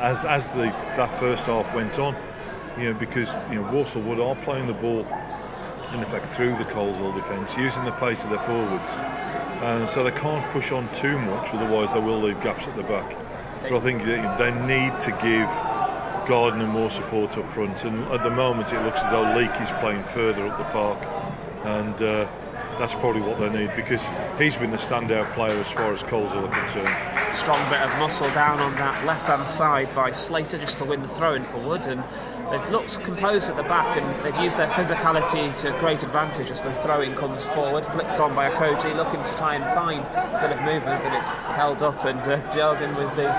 as that first half went on. Because Walsall Wood are playing the ball in effect through the Coleshill defence, using the pace of their forwards, and so they can't push on too much, otherwise they will leave gaps at the back. But I think they need to give Gardner more support up front, and at the moment it looks as though Leake is playing further up the park, and that's probably what they need, because he's been the standout player as far as Coleshill are concerned. Strong bit of muscle down on that left hand side by Slater just to win the throw-in for Wood, and they've looked composed at the back, and they've used their physicality to great advantage as the throw-in comes forward, flicked on by Akoji, looking to try and find a bit of movement, but it's held up, and Jorgen with his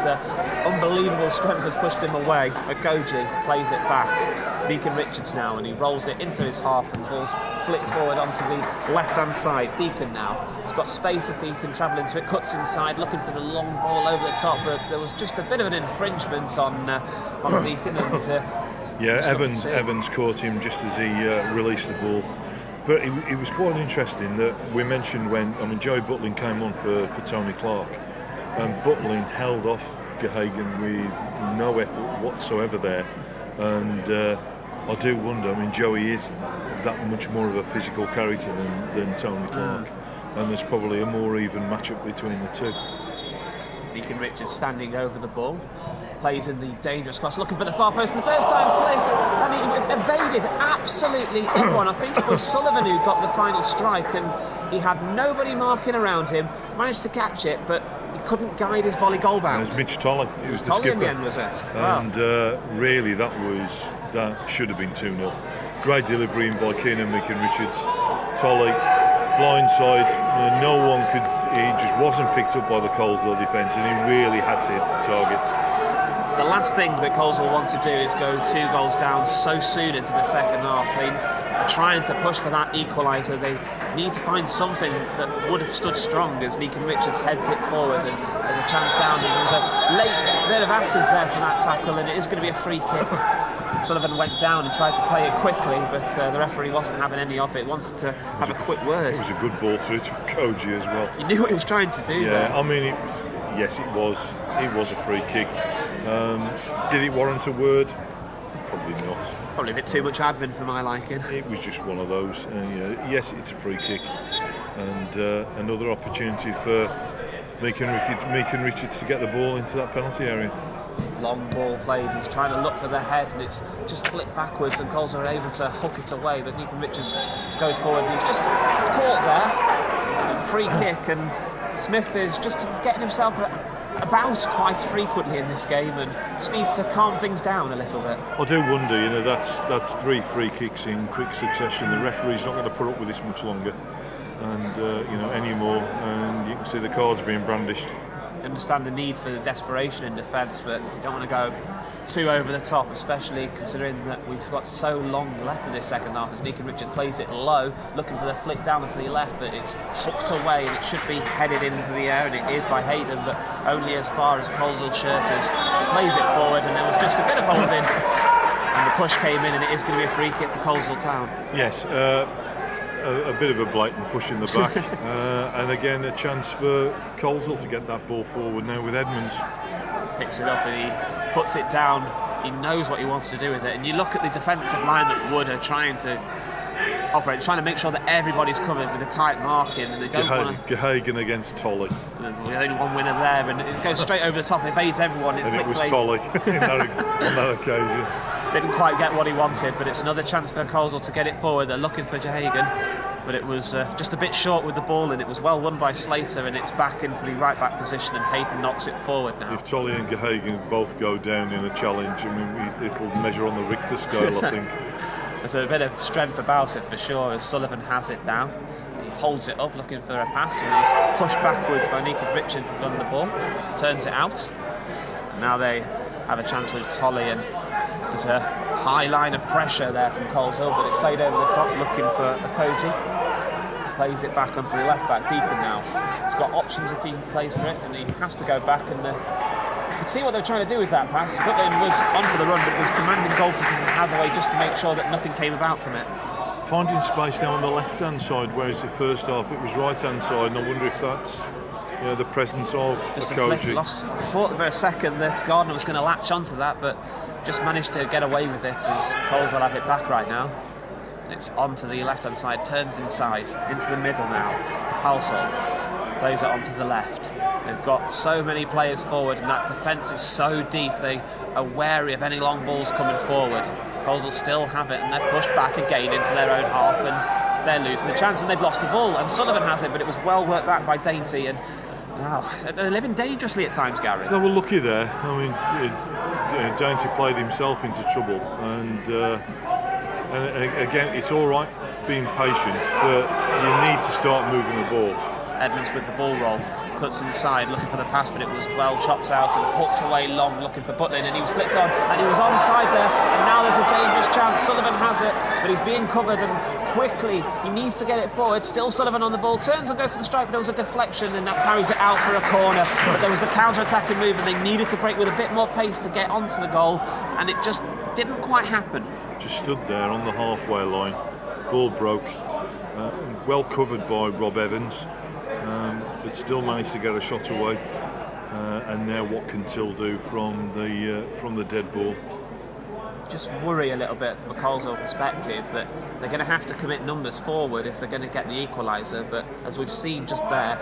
unbelievable strength has pushed him away. Akoji plays it back. Deacon Richards now, and he rolls it into his half, and the ball's flicked forward onto the left-hand side. Deacon now, he's got space if he can travel into it, cuts inside, looking for the long ball over the top, but there was just a bit of an infringement on Deacon, and Evans caught him just as he released the ball. But it was quite interesting that we mentioned Joey Butland came on for Tony Clark, and Butland held off Gahagan with no effort whatsoever there, and I do wonder, Joey is that much more of a physical character than Tony Clark, and there's probably a more even matchup between the two. Deacon Richards standing over the ball, plays in the dangerous cross, looking for the far post, and the first time flick, and he was evaded absolutely everyone. I think it was Sullivan who got the final strike, and he had nobody marking around him, managed to catch it, but he couldn't guide his volley goal bound. It was Mitch Tolley. It was the Tolley skipper. In the end, was it? And really, that should have been 2-0. Great delivery in by Keenan Richards. Tolley, blindside, no one could. He just wasn't picked up by the Coleshill defence, and he really had to hit the target. The last thing that Coleshill want to do is go 2 goals down so soon into the second half. They are trying to push for that equaliser. They need to find something that would have stood strong as Nico Richards heads it forward, and there's a chance down. And there was a late bit of afters there for that tackle, and it is going to be a free kick. Sullivan went down and tried to play it quickly, but the referee wasn't having any of it. Wanted to have a quick word. It was a good ball through to Koji as well. You knew what he was trying to do. Yeah, there. I mean, yes, it was a free kick. Did it warrant a word? Probably not. Probably a bit too much admin for my liking. It was just one of those. Yes, it's a free kick, and another opportunity for Meakin Richards to get the ball into that penalty area. Long ball played. He's trying to look for the head, and it's just flicked backwards, and Coleshill are able to hook it away. But Nico Richards goes forward, and he's just caught there. Free kick, and Smith is just getting himself about quite frequently in this game, and just needs to calm things down a little bit. I do wonder, that's 3 free kicks in quick succession. The referee's not going to put up with this much longer, and anymore. And you can see the cards being brandished. I understand the need for the desperation in defence, but you don't want to go too over the top, especially considering that we've got so long left in this second half as Nico Richards plays it low, looking for the flick down to the left, but it's hooked away and it should be headed into the air, and it is by Hayden, but only as far as Coleshill Shirters. He plays it forward, and there was just a bit of holding, and the push came in, and it is going to be a free kick for Coleshill Town. Yes, a bit of a blatant push in the back, and again a chance for Coleshill to get that ball forward now with Edmonds. Picks it up and he puts it down. He knows what he wants to do with it, and you look at the defensive line that Wood are trying to operate, trying to make sure that everybody's covered with a tight marking, and they don't want to. Gehagen against Tolley. There's only one winner there, and it goes straight over the top, evades everyone. And it was Tolley on that occasion. Didn't quite get what he wanted, but it's another chance for Coleshill to get it forward. They're looking for Gehagen, but it was just a bit short with the ball, and it was well won by Slater, and it's back into the right back position, and Hayden knocks it forward now. If Tolley and Gehagen both go down in a challenge, it'll measure on the Richter scale, I think. There's a bit of strength about it for sure, as Sullivan has it down. He holds it up looking for a pass, and he's pushed backwards by Nico Richards to run the ball, turns it out. And now they have a chance with Tolley, and there's a high line of pressure there from Coleshill, but it's played over the top looking for Koji. Plays it back onto the left back, Deacon now. He's got options if he plays for it, and he has to go back, and you could see what they were trying to do with that pass. Butland was on for the run, but was commanding goalkeeper from Hathaway just to make sure that nothing came about from it. Finding space now on the left-hand side, whereas the first half it was right-hand side, and I wonder if that's the presence of just a Koji. flick lost. I thought for a second that Gardner was going to latch onto that, but just managed to get away with it as Coleshill have it back right now. And it's onto the left-hand side, turns inside, into the middle now. Walsall plays it onto the left. They've got so many players forward, and that defence is so deep, they are wary of any long balls coming forward. Coleshill still have it, and they're pushed back again into their own half, and they're losing the chance, and they've lost the ball. And Sullivan has it, but it was well worked back by Dainty, and wow, they're living dangerously at times, Gary. They were lucky there. I mean, Dainty played himself into trouble, and again, it's all right being patient, but you need to start moving the ball. Edmonds with the ball roll, cuts inside, looking for the pass, but it was well chopped out and hooked away long, looking for Butland, and he was flicked on, and he was onside there, and now there's a dangerous chance. Sullivan has it, but he's being covered, and quickly he needs to get it forward. Still Sullivan on the ball, turns and goes to the strike, but it was a deflection, and that carries it out for a corner. But there was a counter-attacking move, and they needed to break with a bit more pace to get onto the goal, and it just didn't quite happen. Just stood there on the halfway line, ball broke, well covered by Rob Evans, but still managed to get a shot away. And now what can Till do from the dead ball? Just worry a little bit from a Coleshill perspective that they're going to have to commit numbers forward if they're going to get the equaliser, but as we've seen just there,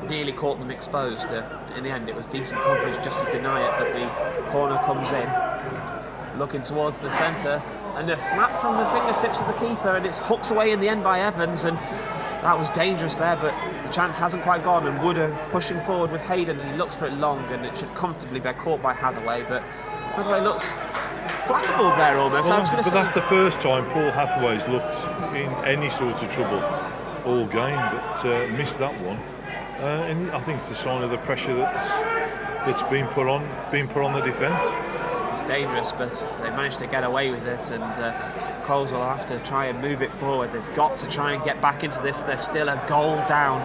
nearly caught them exposed. In the end it was decent coverage just to deny it, but the corner comes in, looking towards the centre, and they're flat from the fingertips of the keeper, and it's hooked away in the end by Evans, and that was dangerous there, but the chance hasn't quite gone, and Wood are pushing forward with Hayden, and he looks for it long, and it should comfortably be caught by Hathaway, but Hathaway looks flappable there almost. Well, but that's the first time Paul Hathaway's looked in any sort of trouble all game, but missed that one. And I think it's a sign of the pressure that's been put on the defence. It's dangerous, but they managed to get away with it, and Coleshill will have to try and move it forward. They've got to try and get back into this. They're still a goal down.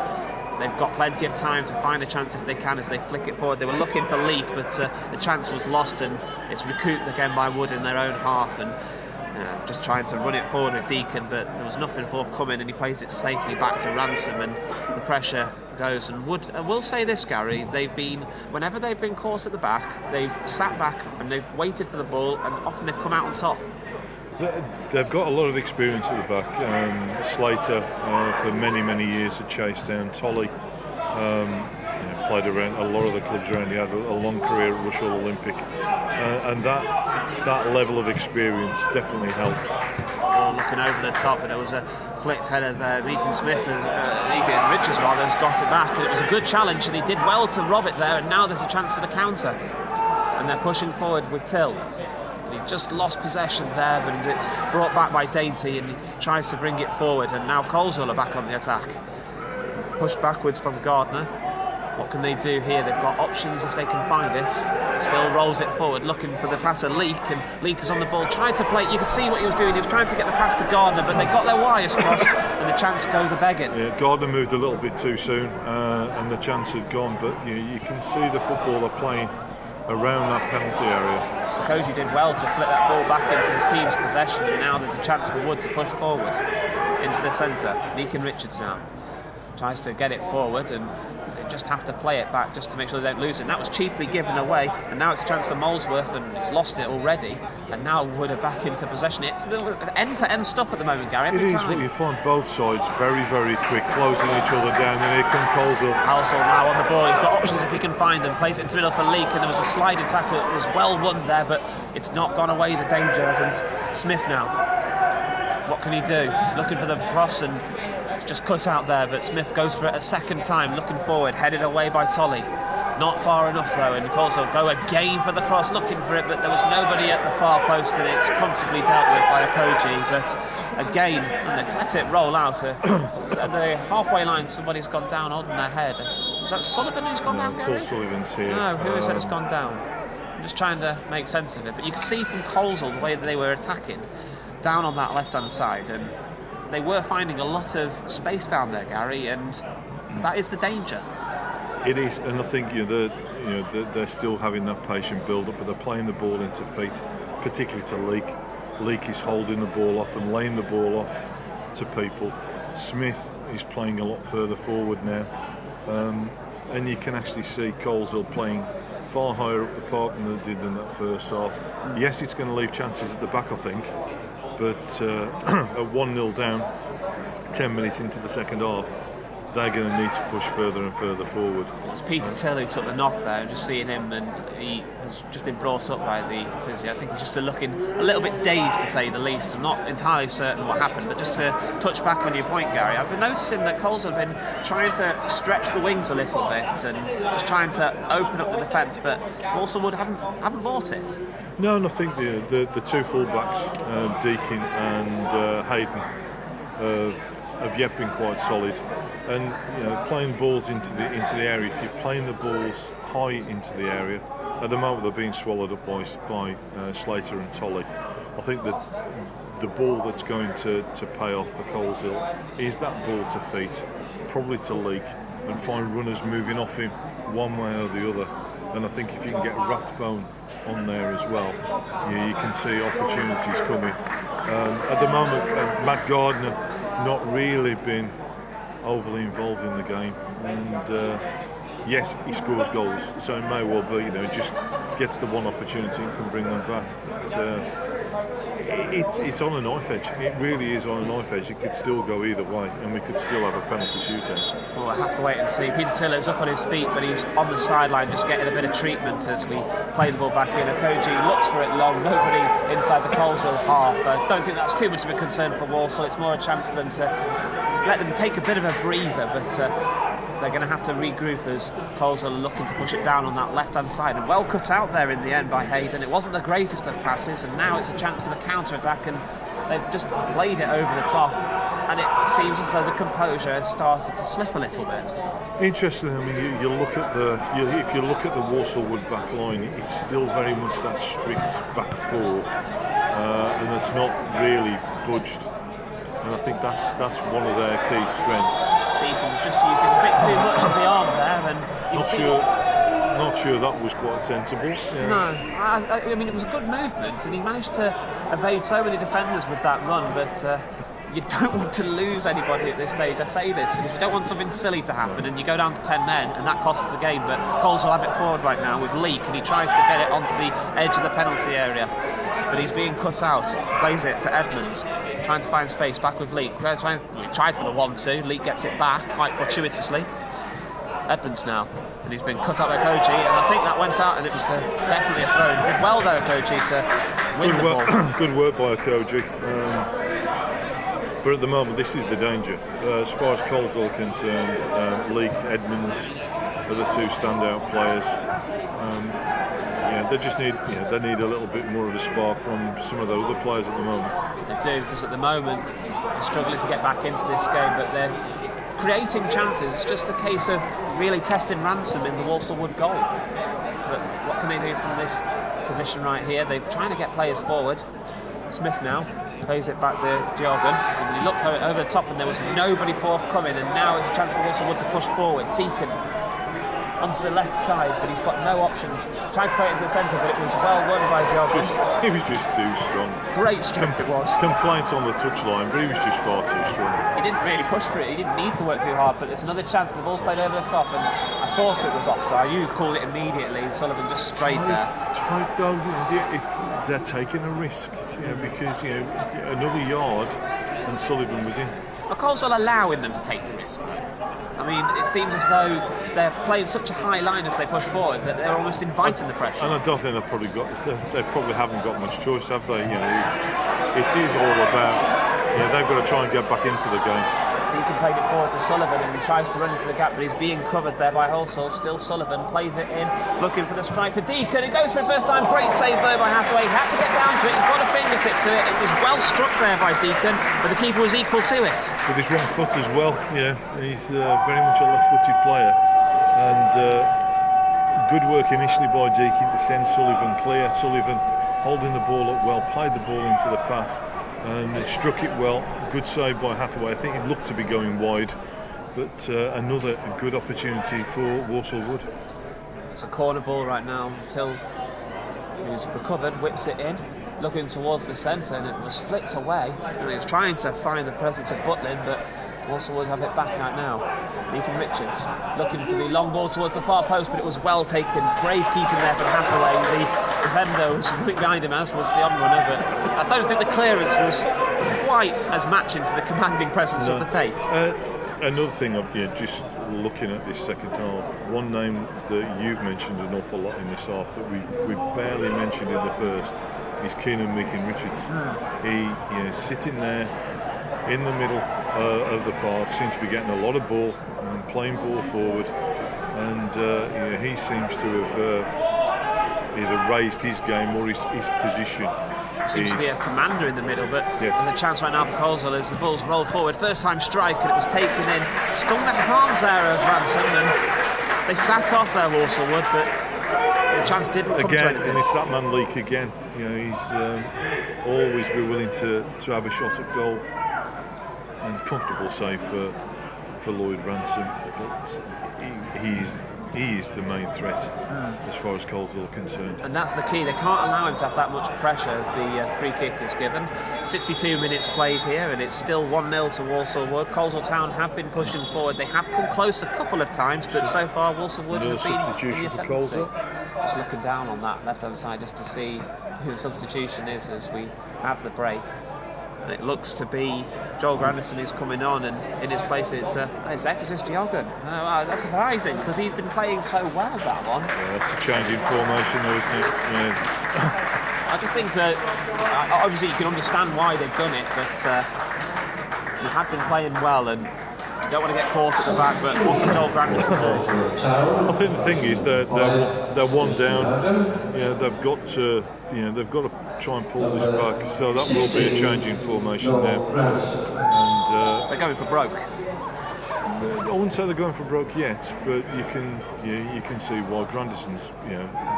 They've got plenty of time to find a chance if they can as they flick it forward. They were looking for Leek, but the chance was lost, and it's recouped again by Wood in their own half, and just trying to run it forward with Deacon, but there was nothing forthcoming, and he plays it safely back to Ransom, and the pressure goes. And Wood, I will say this, Gary, whenever they've been caught at the back, they've sat back and they've waited for the ball, and often they've come out on top. They've got a lot of experience at the back. Slater, for many years, had chased down Tolley. Played around a lot of the clubs around. He had a long career at Walsall Olympic, and that level of experience definitely helps. Looking over the top, and it was a flicked header there. Meakin Smith, Meakin Richards rather, has got it back, and it was a good challenge, and he did well to rob it there. And now there's a chance for the counter, and they're pushing forward with Till. He just lost possession there, but it's brought back by Dainty, and he tries to bring it forward, and now Coleshill are back on the attack. Pushed backwards from Gardner. What can they do here? They've got options if they can find it. Still rolls it forward, looking for the passer Leek, and Leek is on the ball, trying to play. You can see what he was doing. He was trying to get the pass to Gardner, but they got their wires crossed, and the chance goes a-begging. Yeah, Gardner moved a little bit too soon, and the chance had gone, but you can see the footballer playing around that penalty area. Koji did well to flip that ball back into his team's possession, and now there's a chance for Wood to push forward into the centre. Deacon Richards now tries to get it forward, and they just have to play it back just to make sure they don't lose it. And that was cheaply given away, and now it's a chance for Molesworth, and it's lost it already, and now Wood are back into possession. It's the end-to-end stuff at the moment, Gary. Every time. What you find, both sides very quick, closing each other down, and here comes Coleshill. Walsall now on the ball. He's got options if he can find them. Plays it into the middle for Leek, and there was a sliding tackle. It was well won there, but it's not gone away, the danger. And Smith now, what can he do? Looking for the cross, and just cut out there, but Smith goes for it a second time, looking forward, headed away by Tolley. Not far enough though, and Coleshill go again for the cross, looking for it, but there was nobody at the far post, and it's comfortably dealt with by Koji. But again, and they've let it roll out. At the halfway line, somebody's gone down holding their head. Is that Sullivan who's gone down, Gary? Paul Sullivan's here. No, who is it that's gone down? I'm just trying to make sense of it, but you can see from Coleshill the way that they were attacking down on that left-hand side, and they were finding a lot of space down there, Gary, and that is the danger. It is, and I think they're still having that patient build-up, but they're playing the ball into feet, particularly to Leek. Leek is holding the ball off and laying the ball off to people. Smith is playing a lot further forward now, and you can actually see Coleshill playing far higher up the park than they did in that first half. Yes, it's going to leave chances at the back, I think, but at 1-0 down, 10 minutes into the second half, they're going to need to push further and further forward. It was Peter Till who took the knock there, and just seeing him, and he has just been brought up by the physio. I think he's just looking a little bit dazed, to say the least. I'm not entirely certain what happened, but just to touch back on your point, Gary, I've been noticing that Coleshill have been trying to stretch the wings a little bit and just trying to open up the defence, but Walsall haven't bought it. No, and I think the two fullbacks, Deakin and Hayden, have yet been quite solid, and playing balls into the area. If you're playing the balls high into the area, at the moment they're being swallowed up by Slater and Tolley. I think that the ball that's going to pay off for Coleshill is that ball to feet, probably to Leek, and find runners moving off him one way or the other. And I think if you can get Rathbone on there as well, you can see opportunities coming. At the moment, Matt Gardner not really been overly involved in the game, and yes, he scores goals, so it may well be just gets the one opportunity and can bring them back. But it's on a knife edge. It really is on a knife edge. It could still go either way, and we could still have a penalty shootout. Well, I have to wait and see. Peter Tiller's up on his feet, but he's on the sideline just getting a bit of treatment as we play the ball back in. Koji looks for it long, nobody inside the Coleshill half. I don't think that's too much of a concern for Walsall. It's more a chance for them to let them take a bit of a breather, but they're going to have to regroup as Coleshill are looking to push it down on that left-hand side. And well cut out there in the end by Hayden. It wasn't the greatest of passes, and now it's a chance for the counter-attack, and they've just played it over the top. and it seems as though the composure has started to slip a little bit. Interesting. I mean, if you look at the Walsall Wood back line, it's still very much that strict back four, and it's not really budged. And I think that's one of their key strengths. Deacon was just using a bit too much of the arm there, and Not sure that was quite sensible. Yeah. No, I mean it was a good movement, and he managed to evade so many defenders with that run. But you don't want to lose anybody at this stage. I say this because you don't want something silly to happen, and you go down to 10 men, and that costs the game. But Coleshill have it forward right now with Leek, and he tries to get it onto the edge of the penalty area, but he's being cut out. Plays it to Edmonds, trying to find space back with Leek. He tried for the 1-2. Leek gets it back quite fortuitously. Edmonds now, and he's been cut out by Koji, and I think that went out, and it was definitely a throw. Did well though, Koji, to win the ball. Good work by Koji. But at the moment, this is the danger. As far as Coleshill are concerned, Leek, Edmonds are the two standout players. They just need, they need a little bit more of a spark from some of the other players at the moment. They do, because at the moment they're struggling to get back into this game, but they're creating chances. It's just a case of really testing Ransom in the Walsall Wood goal. But what can they do from this position right here? They're trying to get players forward. Smith now plays it back to Diouri, and he looked over the top and there was nobody forthcoming, and now it's a chance for Walsall Wood to push forward. Deacon onto the left side, but he's got no options. Tried to play it into the centre, but it was well won by Diouri. He was just too strong. Great strength it was. Complaints on the touchline, but he was just far too strong. He didn't really push for it. He didn't need to work too hard, but it's another chance. The ball's played over the top, and I thought it was offside. You called it immediately. Sullivan just sprayed there. Tight though, they're taking a risk, because another yard and Sullivan was in. Of course, I'll allowing them to take the risk, though. I mean, it seems as though they're playing such a high line as they push forward that they're almost inviting the pressure. And I don't think they probably haven't got much choice, have they? It is all about, they've got to try and get back into the game. Deacon played it forward to Sullivan, and he tries to run into the gap, but he's being covered there by Walsall. Still Sullivan plays it in, looking for the strike for Deacon. It goes for the first time. Great save though by Hathaway. He had to get down to it. He's got a fingertip to it. It was well struck there by Deacon, but the keeper was equal to it. With his wrong foot as well. He's very much a left-footed player, and good work initially by Deacon to send Sullivan clear. Sullivan holding the ball up well, played the ball into the path, and struck it well. Good save by Hathaway. I think it looked to be going wide, but another good opportunity for Walsall Wood. It's a corner ball right now until he's recovered, whips it in, looking towards the centre, and it was flicked away. And he was trying to find the presence of Butland, but Walsall Wood have it back right now. Deacon Richards looking for the long ball towards the far post, but it was well taken. Brave keeping there from Hathaway. The defender was right behind him, as was the on-runner, but I don't think the clearance was quite as matching to the commanding presence of the take. Another thing, just looking at this second half, one name that you've mentioned an awful lot in this half that we barely mentioned in the first is Keenan Richards. He sitting there in the middle of the park, seems to be getting a lot of ball and playing ball forward, and he seems to have either raised his game or his position. Seems to be a commander in the middle, but there's a chance right now for Coleshill as the ball's rolled forward. First time strike, and it was taken in. Stung the palms there of Ransom, and they sat off there, Walsall Wood, but the chance didn't come to anything. And it's that man Leek again. He's always be willing to have a shot at goal, and comfortable save for Lloyd Ransom, but he is the main threat as far as Coleshill are concerned. And that's the key. They can't allow him to have that much pressure as the free kick is given. 62 minutes played here, and it's still 1-0 to Walsall Wood. Coleshill Town have been pushing forward. They have come close a couple of times, but so far Walsall Wood have been in the ascendancy. Just looking down on that left-hand side just to see who the substitution is as we have the break. And it looks to be Joel Grandison who's coming on, and in his place it's Exodus Diogun. That's surprising because he's been playing so well, that one. Yeah, that's a change in formation though, isn't it? I just think that obviously you can understand why they've done it, but he had been playing well, and You don't want to get caught at the back, but what can Joel Grandison do? I think the thing is they're one down. They've got to try and pull this back. So that will be a change in formation now. And they're going for broke. I wouldn't say they're going for broke yet, but you can see why. Grandison's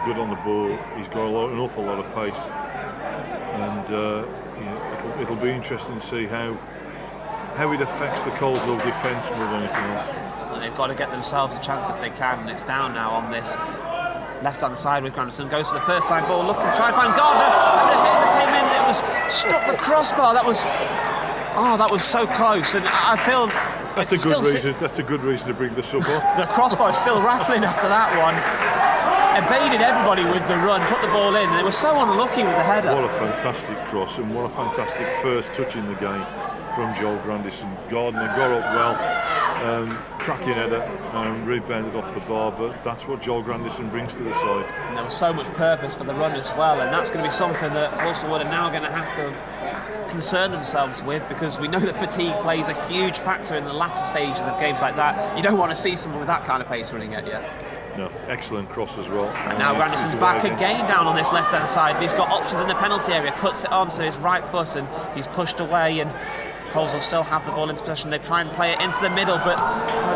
good on the ball. He's got an awful lot of pace, and it'll be interesting to see how it affects the Coleshill defence more than anything else. Well, they've got to get themselves a chance if they can, and it's down now on this left-hand side with Grandison. Goes for the first time ball, looking to try and find Gardner, and the hit that came in, it was struck the crossbar. That was so close, and I feel that's a good reason to bring the sub on. The crossbar is still rattling after that one. Evaded everybody with the run, put the ball in, and they were so unlucky with the header. What a fantastic cross, and what a fantastic first touch in the game from Joel Grandison. Gardner got up well, tracking header, rebounded off the bar, but that's what Joel Grandison brings to the side. And there was so much purpose for the run as well, and that's going to be something that Walsall are now going to have to concern themselves with, because we know that fatigue plays a huge factor in the latter stages of games like that. You don't want to see someone with that kind of pace running at you. No, excellent cross as well. And now Grandison's back again down on this left-hand side. He's got options in the penalty area, cuts it onto his right foot, and he's pushed away, and Coleshill still have the ball in possession. They try and play it into the middle, but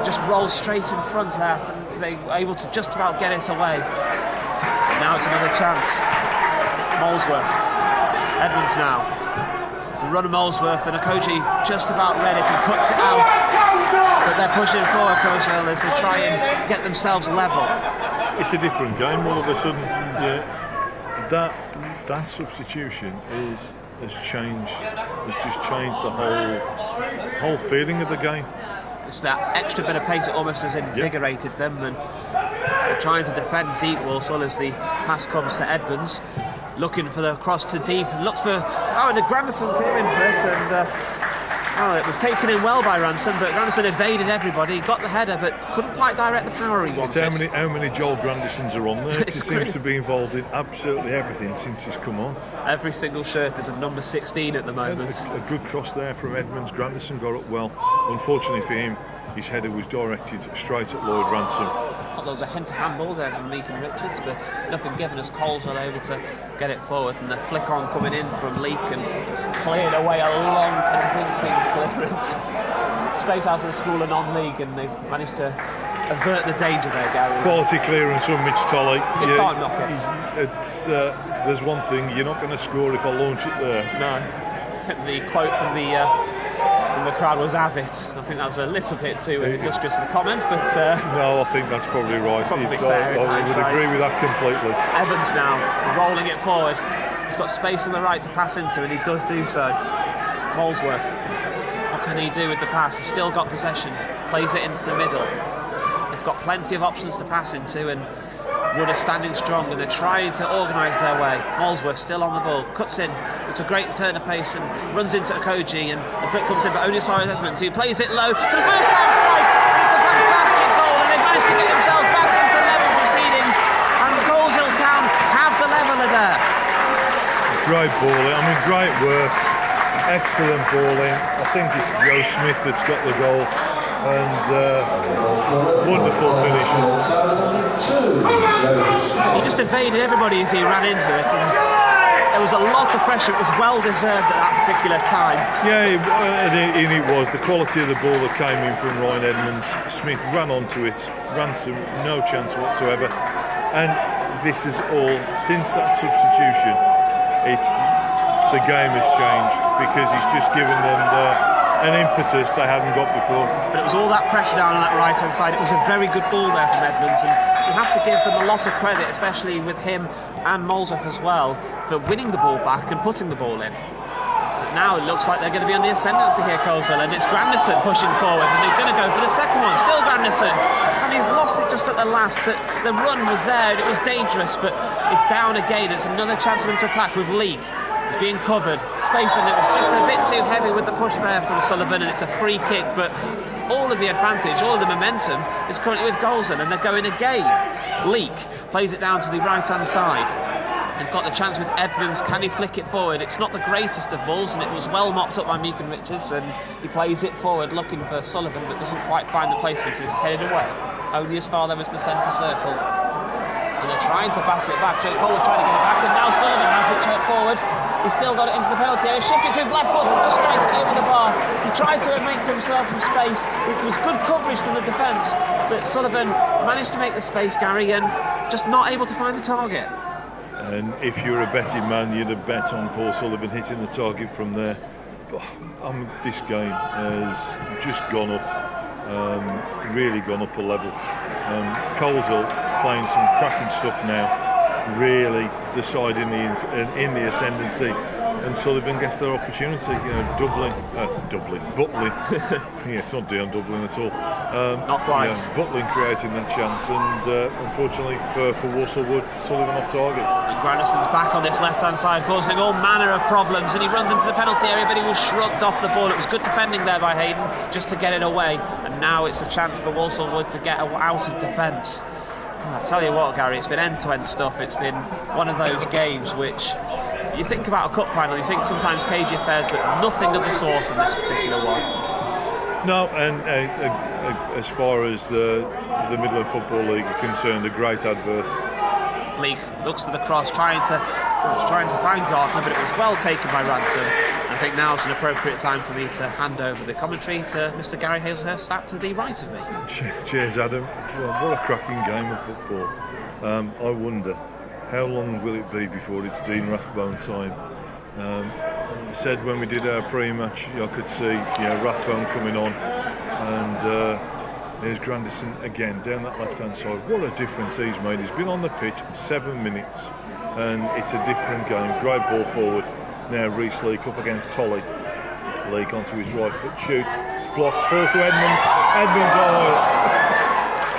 just rolls straight in front there. I think they were able to just about get it away. Now it's another chance. Molesworth. Edmonds now. The run of Molesworth, and Okoji just about read it and cuts it out. But they're pushing forward, Coleshill, as they try and get themselves level. It's a different game all of a sudden. That substitution has just changed the whole feeling of the game. It's that extra bit of pace that almost has invigorated them, and they're trying to defend deep Walsall as the pass comes to Edmonds. Looking for the cross to deep, looks for and the Grandison came in for it, and it was taken in well by Ransom, but Grandison evaded everybody, got the header, but couldn't quite direct the power he wanted. It's how many Joel Grandisons are on there? He seems to be involved in absolutely everything since he's come on. Every single shirt is a number 16 at the moment. A good cross there from Edmonds. Grandison got up well. Unfortunately for him, his header was directed straight at Lloyd Ransom. Well, there was a hint of handball there from Meakin Richards, but nothing given as Coleshill are able to get it forward, and the flick on coming in from Leak, and it's cleared away a long, convincing clearance straight out of the school of non-league, and they've managed to avert the danger there, Gary. Quality clearance from Mitch Tolley. You can't knock it. There's one thing, you're not going to score if I launch it there. No. The quote from the crowd was "have it." I think that was a little bit too industrious as a comment, but no, I think that's probably right. Probably fair. I would agree with that completely. Evans now rolling it forward. He's got space on the right to pass into, and he does do so. Molesworth, what can he do with the pass? He's still got possession. Plays it into the middle. They've got plenty of options to pass into, and Wood are standing strong, and they're trying to organise their way. Molesworth still on the ball, cuts in. It's a great turn of pace and runs into Okoji, and the flick comes in, but only as far as Edmonds, who plays it low for the first time strike. It's a fantastic goal, and they've managed to get themselves back into level proceedings, and Coleshill Town have the leveller there. Great balling, great work, excellent balling. I think it's Joe Smith that's got the goal, and wonderful finish. He just evaded everybody as he ran into it, and there was a lot of pressure. It was well deserved at that particular time. Yeah, and it was. The quality of the ball that came in from Ryan Edmonds. Smith ran onto it. Ransom, no chance whatsoever. And this is all, since that substitution, the game has changed, because he's just given them an impetus they hadn't got before. But it was all that pressure down on that right-hand side. It was a very good ball there from Edmonds, and you have to give them a lot of credit, especially with him and Molesworth as well, for winning the ball back and putting the ball in. But now it looks like they're going to be on the ascendancy here, Coleshill, and it's Grandison pushing forward, and they're going to go for the second one. Still Grandison, and he's lost it just at the last, but the run was there, and it was dangerous, but it's down again. It's another chance for them to attack with Leak. It's being covered, space on it was just a bit too heavy with the push there from Sullivan, and it's a free kick, but all of the advantage, all of the momentum is currently with Coleshill, and they're going again. Leak plays it down to the right hand side. They've got the chance with Edmonds. Can he flick it forward? It's not the greatest of balls, and it was well mopped up by Meakin Richards, and he plays it forward looking for Sullivan, but doesn't quite find the placement. He's headed away, only as far there as the centre circle. And they're trying to pass it back. Jake Cole was trying to get it back, and now Sullivan has it forward. He's still got it into the penalty area, shifted to his left foot and just strikes it over the bar. He tried to make himself some space. It was good coverage from the defence, but Sullivan managed to make the space, Gary, and just not able to find the target. And if you're a betting man, you'd have bet on Paul Sullivan hitting the target from there. But this game has just gone up, really gone up a level. Coleshill playing some cracking stuff now, really deciding in the ascendancy, and Sullivan gets their opportunity. Buttling. Yeah, it's not Dion Dublin at all. Not quite. Buttling creating that chance, and unfortunately for Walsall Wood, Sullivan off target. And Grandison's back on this left-hand side, causing all manner of problems, and he runs into the penalty area, but he was shrugged off the ball. It was good defending there by Hayden, just to get it away, and now it's a chance for Walsall Wood to get out of defence. I tell you what, Gary, it's been end-to-end stuff. It's been one of those games which you think about a cup final, you think sometimes cagey affairs, but nothing of the sort in this particular one. No, and as far as the Midland Football League are concerned, a great adverse. League looks for the cross, trying to find Gardner, but it was well taken by Ransom. I think now's an appropriate time for me to hand over the commentary to Mr. Gary Hazlehurst, sat to the right of me. Cheers, Adam. Well, what a cracking game of football. I wonder, how long will it be before it's Dean Rathbone time? I said when we did our pre-match, I could see Rathbone coming on, and there's Grandison again down that left-hand side. What a difference he's made. He's been on the pitch 7 minutes, and it's a different game. Great ball forward. Now Reece Leake up against Tolly. Leake onto his right foot, shoots. It's blocked. Falls to Edmonds.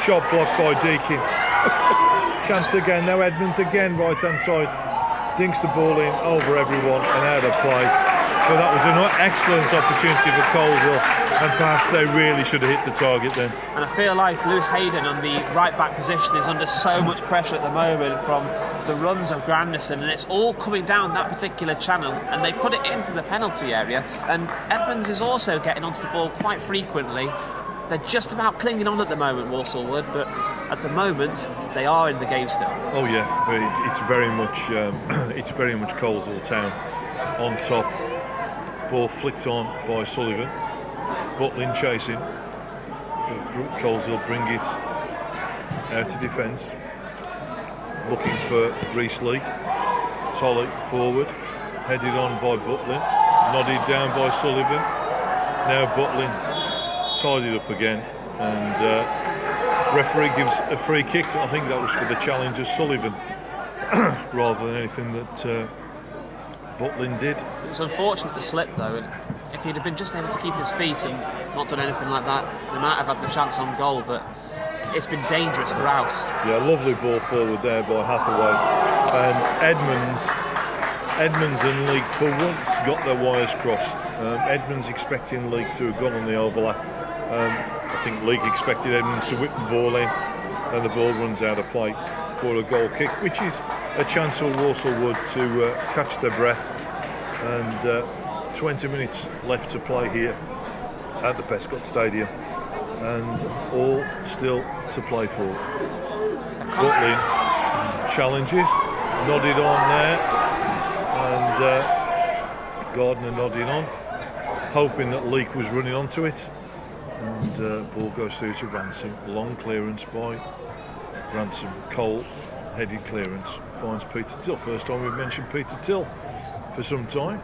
Shot blocked by Deakin. Chance again. Now Edmonds again, right-hand side. Dinks the ball in over everyone and out of play. But that was an excellent opportunity for Coleshill, and perhaps they really should have hit the target then. And I feel like Lewis Hayden on the right back position is under so much pressure at the moment from the runs of Grandison, and it's all coming down that particular channel, and they put it into the penalty area, and Edmonds is also getting onto the ball quite frequently. They're just about clinging on at the moment, Walsall Wood, but at the moment they are in the game still. Oh yeah, but it's very much Coleshill town on top. Ball flicked on by Sullivan. Buttling chasing. Coleshill bring it out to defence. Looking for Reece Leake. Tolly forward. Headed on by Buttling. Nodded down by Sullivan. Now Buttling tidied up again. And referee gives a free kick. I think that was for the challenge of Sullivan rather than anything that Buttling did. It was unfortunate the slip though, and if he'd have been just able to keep his feet and not done anything like that, they might have had the chance on goal, but it's been dangerous for out. Yeah, lovely ball forward there by Hathaway, and Edmonds and Leake for once got their wires crossed. Edmonds expecting Leake to have gone on the overlap. I think Leake expected Edmonds to whip the ball in, and the ball runs out of play for a goal kick, which is a chance for Walsall Wood to catch their breath. And 20 minutes left to play here at the Prescott Stadium, and all still to play for. Buttling challenges, nodded on there, and Gardner nodded on, hoping that Leake was running onto it, and ball goes through to Ransom. Long clearance by Ransom. Cole headed clearance, finds Peter Till. First time we've mentioned Peter Till for some time.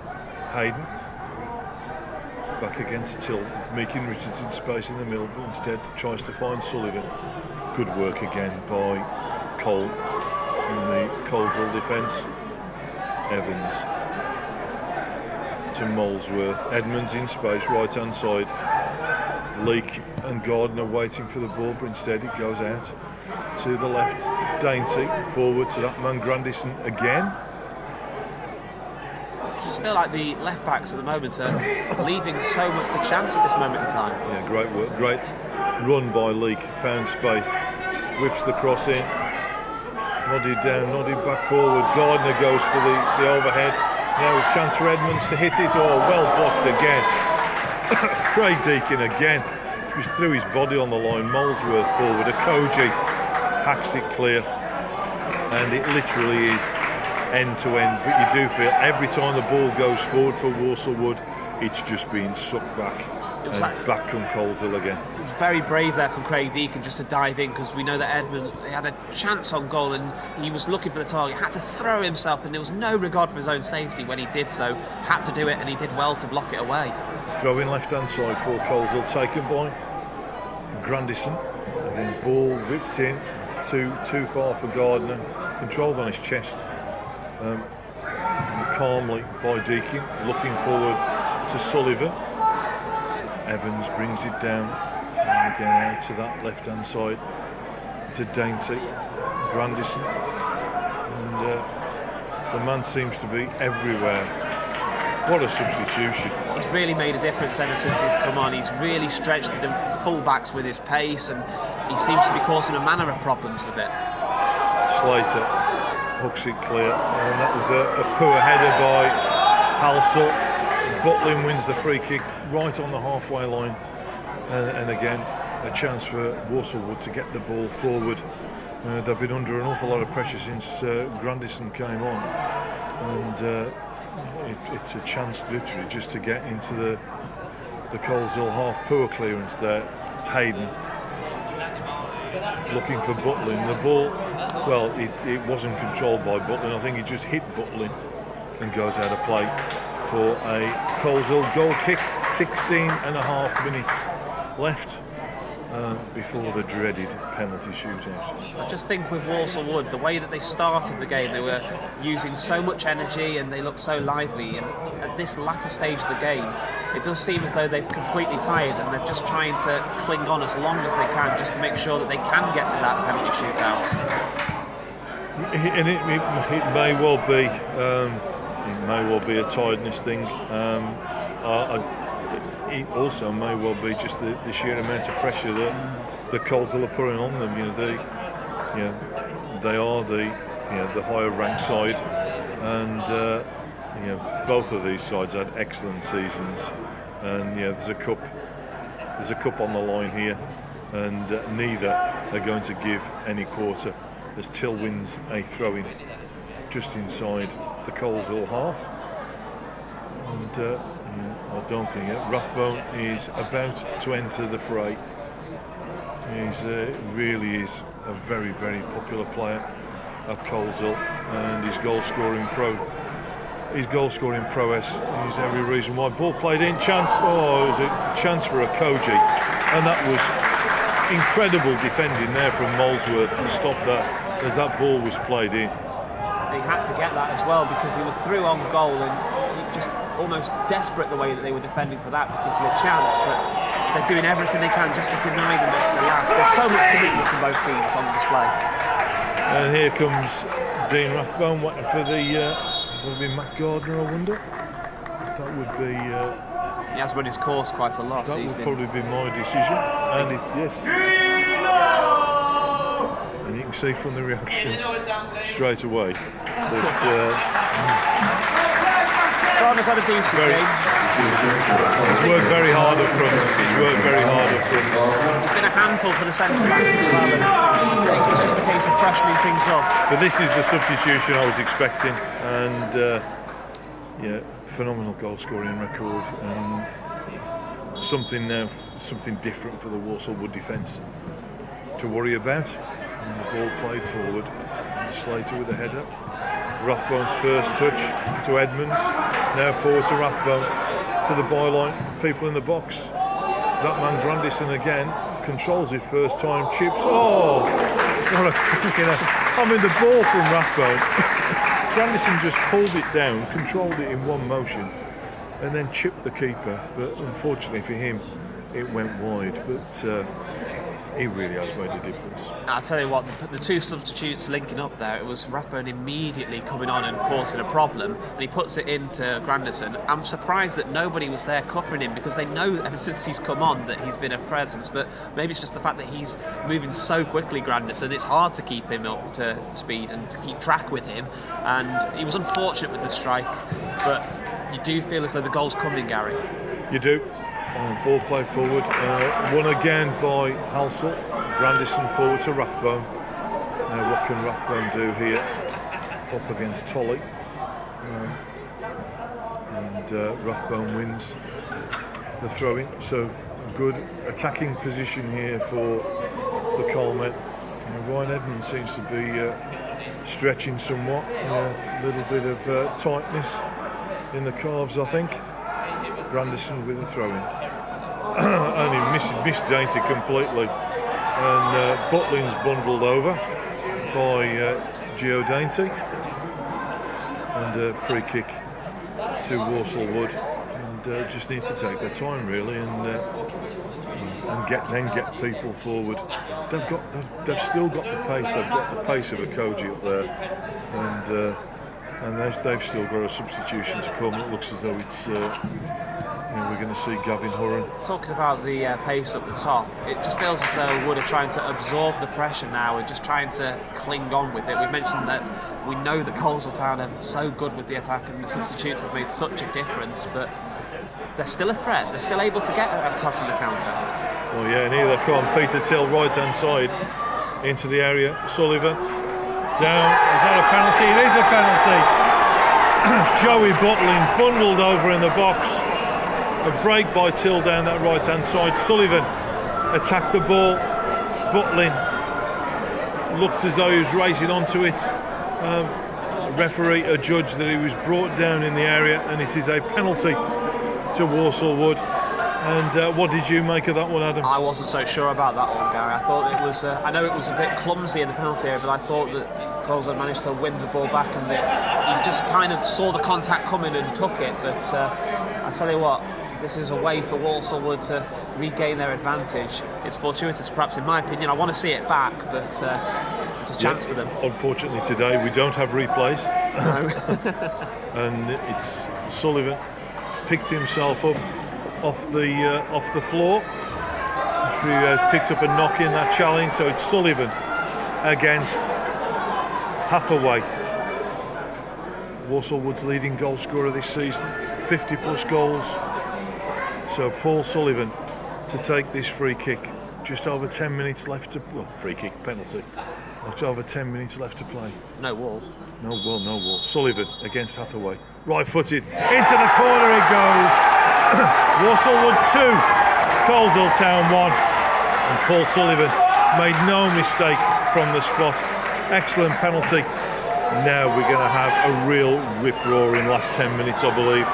Hayden back again to Till. Meakin Richards in space in the middle, but instead tries to find Sullivan. Good work again by Cole in the Coleshill defence. Evans to Molesworth. Edmonds in space, right hand side. Leake and Gardner waiting for the ball, but instead it goes out to the left. Dainty forward to that man Grandison again. I just feel like the left backs at the moment are leaving so much to chance at this moment in time. Yeah, great work, great run by Leake. Found space, whips the cross in. Nodded down, nodded back forward. Gardner goes for the overhead. Now a chance for Edmonds to hit it. Oh, well blocked again. Craig Deakin again. Just threw his body on the line. Molesworth forward. Okoji hacks it clear. And it literally is end to end. But you do feel every time the ball goes forward for Walsall Wood, it's just being sucked back. And back from Coleshill again. Very brave there from Craig Deakin just to dive in, because we know that Edmund had a chance on goal and he was looking for the target, had to throw himself, and there was no regard for his own safety when he did so. Had to do it, and he did well to block it away. Throw in left hand side for Coleshill, taken by Grandison. Again, ball whipped in, too far for Gardner, controlled on his chest. Calmly by Deakin, looking forward to Sullivan. Evans brings it down, and again out to that left hand side to Dainty, Grandison, and the man seems to be everywhere. What a substitution. He's really made a difference ever since he's come on. He's really stretched the full-backs with his pace, and he seems to be causing a manner of problems with it. Slater hooks it clear, and that was a poor header by Halsall. Butlin wins the free kick right on the halfway line, and again a chance for Walsall Wood to get the ball forward. They've been under an awful lot of pressure since Grandison came on, and it's a chance literally just to get into the Coleshill half. Poor clearance there. Hayden looking for Butlin. The ball, well, it wasn't controlled by Butlin. I think he just hit Butlin and goes out of play for a Coleshill goal kick. 16 and a half minutes left before the dreaded penalty shootout. I just think with Walsall Wood, the way that they started the game, they were using so much energy and they looked so lively, and at this latter stage of the game it does seem as though they've completely tired and they're just trying to cling on as long as they can just to make sure that they can get to that penalty shootout. And it may well be a tiredness thing. It also may well be just the sheer amount of pressure that the Coleshill are putting on them. They are the higher ranked side, and both of these sides had excellent seasons. And there's a cup on the line here, and neither are going to give any quarter as Till wins a throw-in just inside the Coleshill half. And I don't think it. Rathbone is about to enter the fray. He's really is a very, very popular player at Coleshill, and his goal scoring prowess is every reason why. Ball played in, chance. Oh, it was a chance for Okoji, and that was incredible defending there from Molesworth to stop that as that ball was played in. He had to get that as well because he was through on goal, and just almost desperate the way that they were defending for that particular chance, but they're doing everything they can just to deny them at the last. There's so much commitment from both teams on display. And here comes Dean Rathbone waiting for the would it be Matt Gardner, I wonder? That would be he has run his course quite a lot. That would probably be my decision. And yes. And you can see from the reaction straight away that Gardner's had a decent game. He's worked very hard up front. He's been a handful for the centre backs as well, and I think it's just a case of freshening things up. But this is the substitution I was expecting, and phenomenal goal scoring record, and something different for the Walsall Wood defence to worry about. And the ball played forward, and Slater with a header. Rathbone's first touch to Edmonds, now forward to Rathbone, to the byline, people in the box. So that man Grandison again controls it first time, chips. Oh, what a the ball from Rathbone. Grandison just pulled it down, controlled it in one motion, and then chipped the keeper. But unfortunately for him, it went wide. But he really has made a difference. I'll tell you what, the two substitutes linking up there, it was Rathbone immediately coming on and causing a problem, and he puts it into Grandison. I'm surprised that nobody was there covering him, because they know ever since he's come on that he's been a presence, but maybe it's just the fact that he's moving so quickly, Grandison, it's hard to keep him up to speed and to keep track with him, and he was unfortunate with the strike, but you do feel as though the goal's coming, Gary. You do. Ball play forward, won again by Walsall. Grandison forward to Rathbone. Now what can Rathbone do here up against Tolly? Rathbone wins the throw-in. So good attacking position here for the Colemen. Ryan Edmonds seems to be stretching somewhat. A little bit of tightness in the calves, I think. Grandison with a throw-in. Only missed Dainty completely, and Butlin's bundled over by Gio Dainty, and a free kick to Walsall Wood, and just need to take their time really, and get people forward. They've still got the pace. They've got the pace of a Koji up there, and they've still got a substitution to come. It looks as though it's. We're going to see Gavin Hurren. Talking about the pace up the top, it just feels as though Wood are trying to absorb the pressure now and just trying to cling on with it. We've mentioned that we know that Coleshill Town are so good with the attack and the substitutes have made such a difference, but they're still a threat. They're still able to get across on the counter. Well, yeah, and here they come. Peter Till, right-hand side, into the area. Sullivan, down. Is that a penalty? It is a penalty. Joey Butlin bundled over in the box. A break by Till down that right-hand side. Sullivan attacked the ball. Butlin looked as though he was racing onto it. Referee adjudged that he was brought down in the area, and it is a penalty to Walsall Wood. And what did you make of that one, Adam? I wasn't so sure about that one, Gary. I thought it was. I know it was a bit clumsy in the penalty area, but I thought that Coleshill had managed to win the ball back, and that he just kind of saw the contact coming and took it. But I tell you what, this is a way for Walsall Wood to regain their advantage. It's fortuitous, perhaps, in my opinion. I want to see it back, but it's a chance for them. Unfortunately, today we don't have replays. No. And it's Sullivan picked himself up off the floor. He picked up a knock in that challenge, so it's Sullivan against Hathaway. Walsall Wood's leading goal scorer this season, 50 plus goals. So Paul Sullivan to take this free kick. Just over 10 minutes left to... Well, free kick, penalty. Just over 10 minutes left to play. No wall. No wall. Sullivan against Hathaway. Right-footed. Into the corner it goes. Walsall Wood 2. Coleshill Town 1. And Paul Sullivan made no mistake from the spot. Excellent penalty. Now we're going to have a real rip-roaring last 10 minutes, I believe.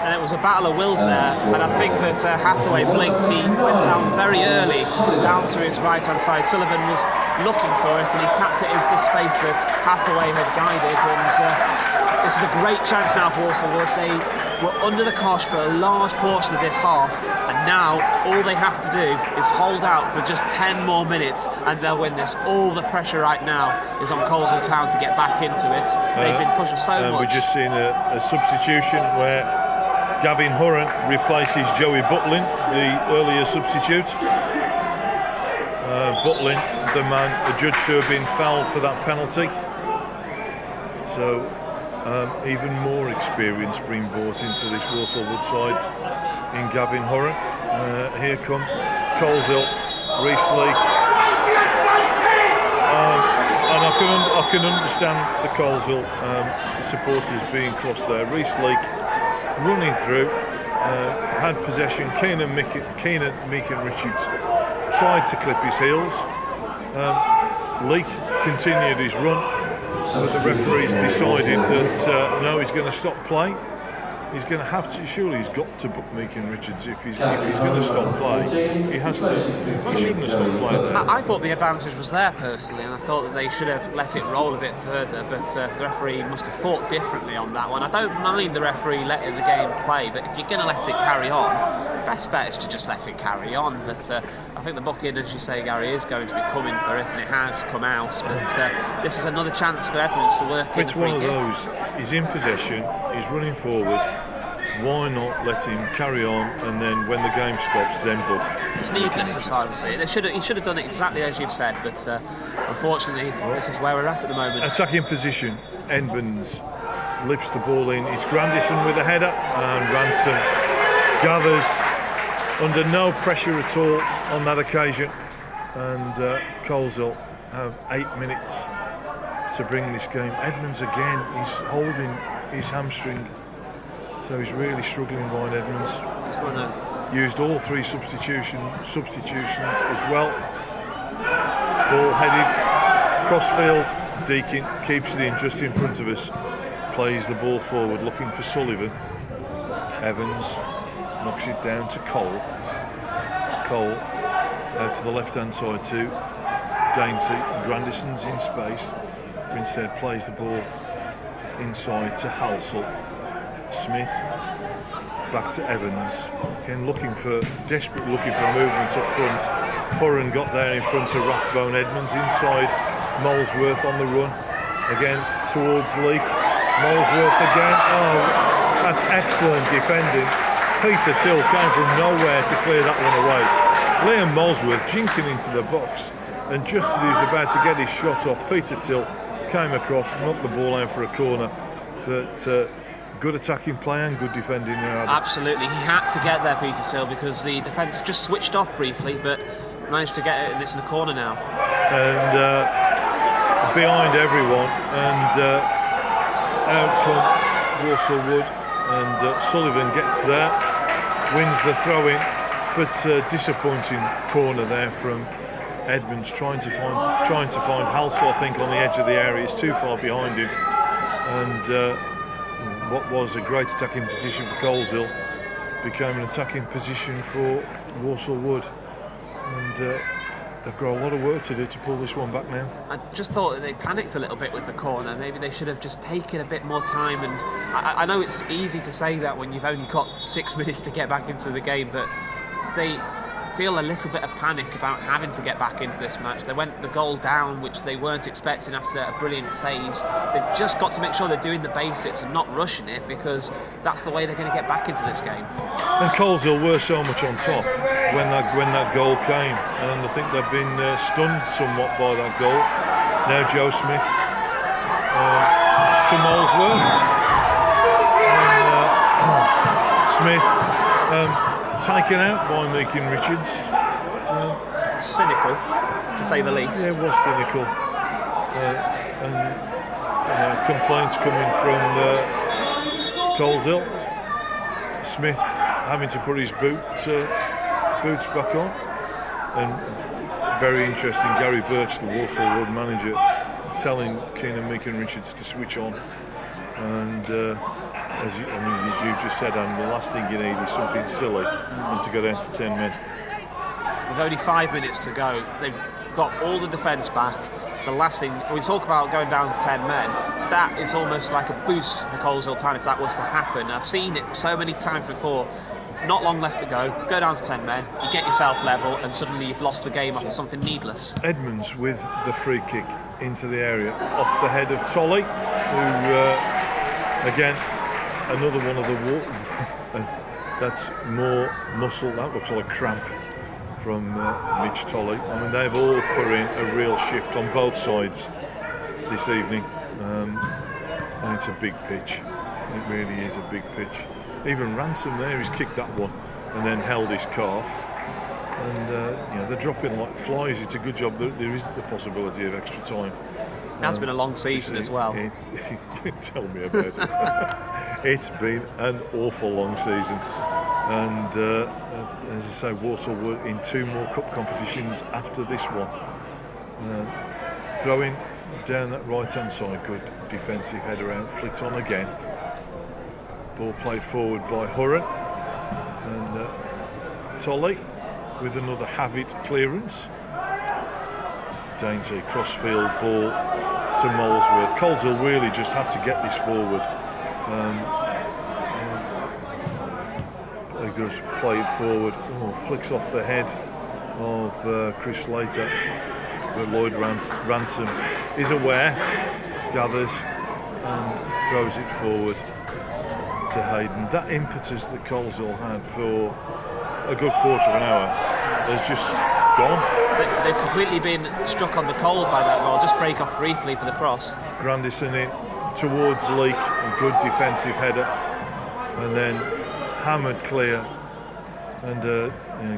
And it was a battle of wills there, and I think that Hathaway blinked. He went down very early, down to his right-hand side. Sullivan was looking for it, and he tapped it into the space that Hathaway had guided. And this is a great chance now for Walsall Wood. They were under the cosh for a large portion of this half, and now all they have to do is hold out for just 10 more minutes, and they'll win this. All the pressure right now is on Coleshill Town to get back into it. They've been pushing so much. We've just seen a substitution where Gavin Hurren replaces Joey Butlin, the earlier substitute. Butlin, the man adjudged to have been fouled for that penalty. So even more experience being brought into this Walsall Wood side in Gavin Hurren. Here come Coleshill, Reece Leake. And I can understand the Coleshill supporters being crossed there. Reece Leake running through, had possession. Keenan Meakin Richards tried to clip his heels. Leake continued his run, but the referees decided that no, he's going to stop play. he's going to have to. Surely he's got to book Meakin Richards if he's going to stop play. He has to. He shouldn't have stopped play there. I thought the advantage was there personally, and I thought that they should have let it roll a bit further. But the referee must have thought differently on that one. I don't mind the referee letting the game play, but if you're going to let it carry on, best bet is to just let it carry on. But I think the booking, as you say, Gary, is going to be coming for it, and it has come out. But this is another chance for Edmonds to work. It's one of those. He's in possession. He's running forward. Why not let him carry on, and then when the game stops, then book? It's needless as far as I see it. He should have done it exactly as you've said, but unfortunately, this is where we're at the moment. Attacking position. Edmonds lifts the ball in. It's Grandison with a header, and Ransom gathers under no pressure at all on that occasion. And Coleshill have 8 minutes to bring this game. Edmonds again is holding his hamstring, so he's really struggling. Ryan Edmonds used all 3 substitutions as well. Ball headed crossfield. Deakin keeps it in just in front of us. Plays the ball forward, looking for Sullivan. Evans knocks it down to Cole. Cole out to the left-hand side to Dainty. Grandison's in space. Instead plays the ball inside to Halsell. Smith back to Evans. Again desperately looking for movement up front. Horan got there in front of Rathbone. Edmonds inside. Molesworth on the run. Again towards Leake. Molesworth again. Oh, that's excellent defending. Peter Till came from nowhere to clear that one away. Liam Molesworth jinking into the box, and just as he was about to get his shot off, Peter Till came across, knocked the ball out for a corner. But good attacking play and good defending there. Absolutely, he had to get there, Peter Till, because the defence just switched off briefly, but managed to get it, and it's in the corner now. And behind everyone, and out come Walsall Wood, and Sullivan gets there, wins the throw-in, but disappointing corner there from Edmonds, trying to find Halsall, I think, on the edge of the area. It's too far behind him, and what was a great attacking position for Coleshill became an attacking position for Walsall Wood, and they've got a lot of work to do to pull this one back now. I just thought that they panicked a little bit with the corner. Maybe they should have just taken a bit more time, and I know it's easy to say that when you've only got 6 minutes to get back into the game, but they feel a little bit of panic about having to get back into this match. They went the goal down, which they weren't expecting after a brilliant phase. They've just got to make sure they're doing the basics and not rushing it, because that's the way they're going to get back into this game. And Coleshill were so much on top when that goal came, and I think they've been stunned somewhat by that goal. Now Joe Smith to Molesworth, and Smith taken out by Meakin Richards. Cynical, to say the least. Yeah, it was cynical. And complaints coming from Coleshill. Smith having to put his boots back on. And very interesting, Gary Birch, the Walsall Wood manager, telling Keenan Meakin Richards to switch on. And as you just said, and the last thing you need is something silly and to go down to 10 men. With only 5 minutes to go, they've got all the defence back. The last thing, we talk about going down to 10 men, that is almost like a boost for Coleshill Town if that was to happen. I've seen it so many times before. Not long left to go down to 10 men, you get yourself level, and suddenly you've lost the game off of something needless. Edmonds with the free kick into the area, off the head of Tolley, who, again, another one of the that's more muscle. That looks like cramp from Mitch Tolley. I mean, they've all put in a real shift on both sides this evening, and it's a big pitch. It really is a big pitch. Even Ransom there, he's kicked that one and then held his calf. And they're dropping like flies. It's a good job that there is the possibility of extra time. It has been a long season as well. Tell me about it. It's been an awful long season. And as I say, Walsall were in 2 more cup competitions after this one. Throwing down that right hand side, good defensive header out, flicked on again. Ball played forward by Hurren, and Tolley with another Havit clearance. Dainty crossfield ball to Molesworth. Coleshill really just have to get this forward. They just play it forward. Flicks off the head of Chris Slater, but Lloyd Ransom is aware, gathers and throws it forward to Hayden. That impetus that Coleshill had for a good quarter of an hour has just gone. They've completely been struck on the cold by that goal. Just break off briefly for the cross. Grandison in towards Leake, a good defensive header, and then hammered clear, and